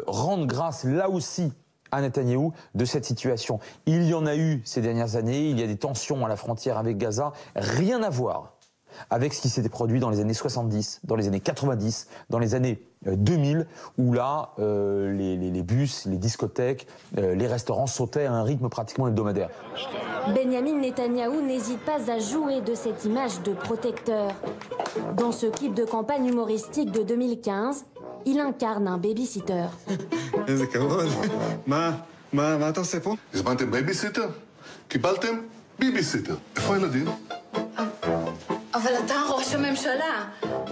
rendent grâce là aussi à Netanyahou de cette situation. Il y en a eu ces dernières années, il y a des tensions à la frontière avec Gaza, rien à voir avec ce qui s'était produit dans les années 70, dans les années 90, dans les années 2000, où là, les bus, les discothèques, les restaurants sautaient à un rythme pratiquement hebdomadaire. Benyamin Netanyahou n'hésite pas à jouer de cette image de protecteur. Dans ce clip de campagne humoristique de 2015, il incarne un babysitter. איזה כבוד. מה אתה עושה פה? הזמנתם בייביסיטר? קיבלתם ביביסיטר. איפה הילדים? אבל אתה ראש הממשלה.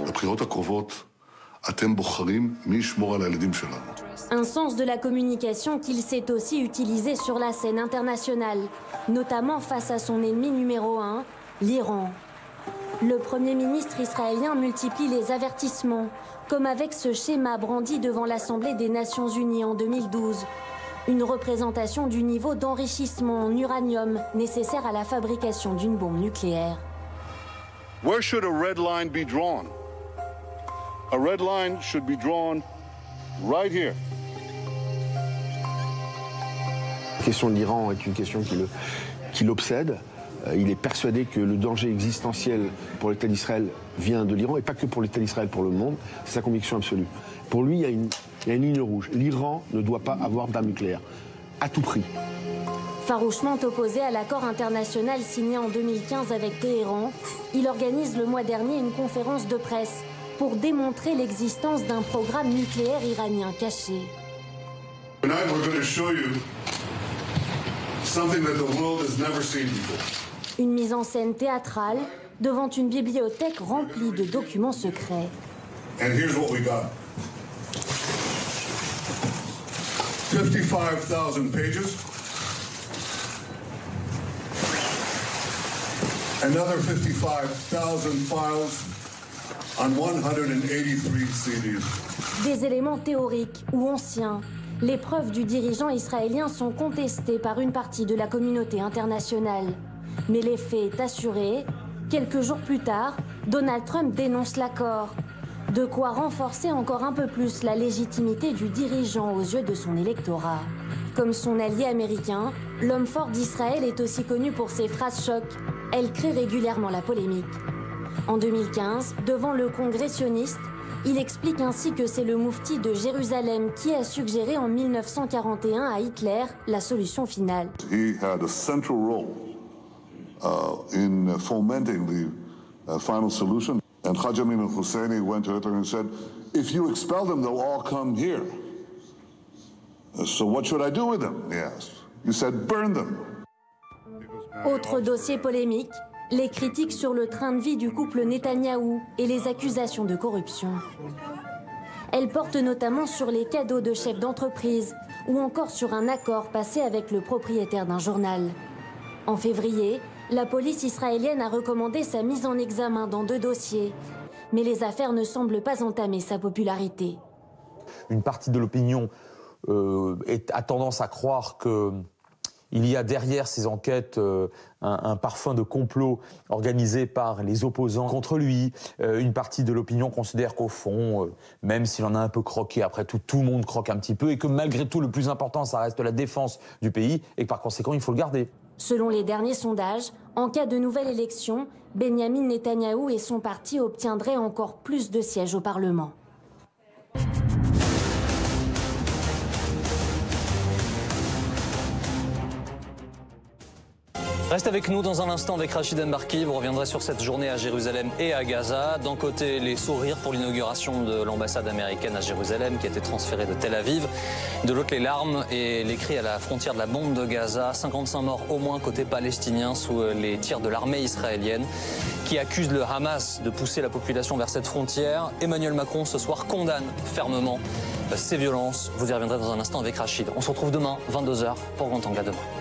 בבחירות הקרובות אתם בוחרים מי ישמור על הילדים שלנו. Un sens de la communication qu'il sait aussi utiliser sur la scène internationale, notamment face à son ennemi numéro 1, l'Iran. Le Premier ministre israélien multiplie les avertissements, comme avec ce schéma brandi devant l'Assemblée des Nations Unies en 2012. Une représentation du niveau d'enrichissement en uranium nécessaire à la fabrication d'une bombe nucléaire. Where should a red line be drawn? A red line should be drawn right here. La question de l'Iran est une question qui l'obsède. Il est persuadé que le danger existentiel pour l'État d'Israël vient de l'Iran, et pas que pour l'État d'Israël, pour le monde. C'est sa conviction absolue. Pour lui, il y a une ligne rouge. L'Iran ne doit pas avoir d'armes nucléaires, à tout prix. Farouchement opposé à l'accord international signé en 2015 avec Téhéran, il organise le mois dernier une conférence de presse pour démontrer l'existence d'un programme nucléaire iranien caché. Tonight we're going to show you something that the world has never seen before. Une mise en scène théâtrale devant une bibliothèque remplie de documents secrets. And here's what we got. 55,000 pages. Another 55,000 files on 183 CDs. Des éléments théoriques ou anciens, les preuves du dirigeant israélien sont contestées par une partie de la communauté internationale. Mais l'effet est assuré. Quelques jours plus tard, Donald Trump dénonce l'accord. De quoi renforcer encore un peu plus la légitimité du dirigeant aux yeux de son électorat. Comme son allié américain, l'homme fort d'Israël est aussi connu pour ses phrases chocs. Elle crée régulièrement la polémique. En 2015, devant le Congrès sioniste, il explique ainsi que c'est le moufti de Jérusalem qui a suggéré en 1941 à Hitler la solution finale. He had a central role in fomenting the final solution. And Haj Amin al-Husseini went to Hitler and said, if you expel them, they'll all come here. So what should I do with them? He asked. He said, burn them. Autre dossier polémique, les critiques sur le train de vie du couple Netanyahou et les accusations de corruption. Elles portent notamment sur les cadeaux de chefs d'entreprise ou encore sur un accord passé avec le propriétaire d'un journal. En février, la police israélienne a recommandé sa mise en examen dans 2 dossiers. Mais les affaires ne semblent pas entamer sa popularité. Une partie de l'opinion a tendance à croire qu'il y a derrière ces enquêtes un parfum de complot organisé par les opposants contre lui. Une partie de l'opinion considère qu'au fond, même s'il en a un peu croqué, après tout le monde croque un petit peu, et que malgré tout, le plus important, ça reste la défense du pays, et que par conséquent, il faut le garder. Selon les derniers sondages, en cas de nouvelle élection, Benyamin Netanyahou et son parti obtiendraient encore plus de sièges au Parlement. Reste avec nous dans un instant avec Rachid Embarki. Vous reviendrez sur cette journée à Jérusalem et à Gaza. D'un côté, les sourires pour l'inauguration de l'ambassade américaine à Jérusalem qui a été transférée de Tel Aviv. De l'autre, les larmes et les cris à la frontière de la bande de Gaza. 55 morts au moins côté palestinien sous les tirs de l'armée israélienne qui accuse le Hamas de pousser la population vers cette frontière. Emmanuel Macron ce soir condamne fermement ces violences. Vous y reviendrez dans un instant avec Rachid. On se retrouve demain, 22h, pour Grand Angle. À demain.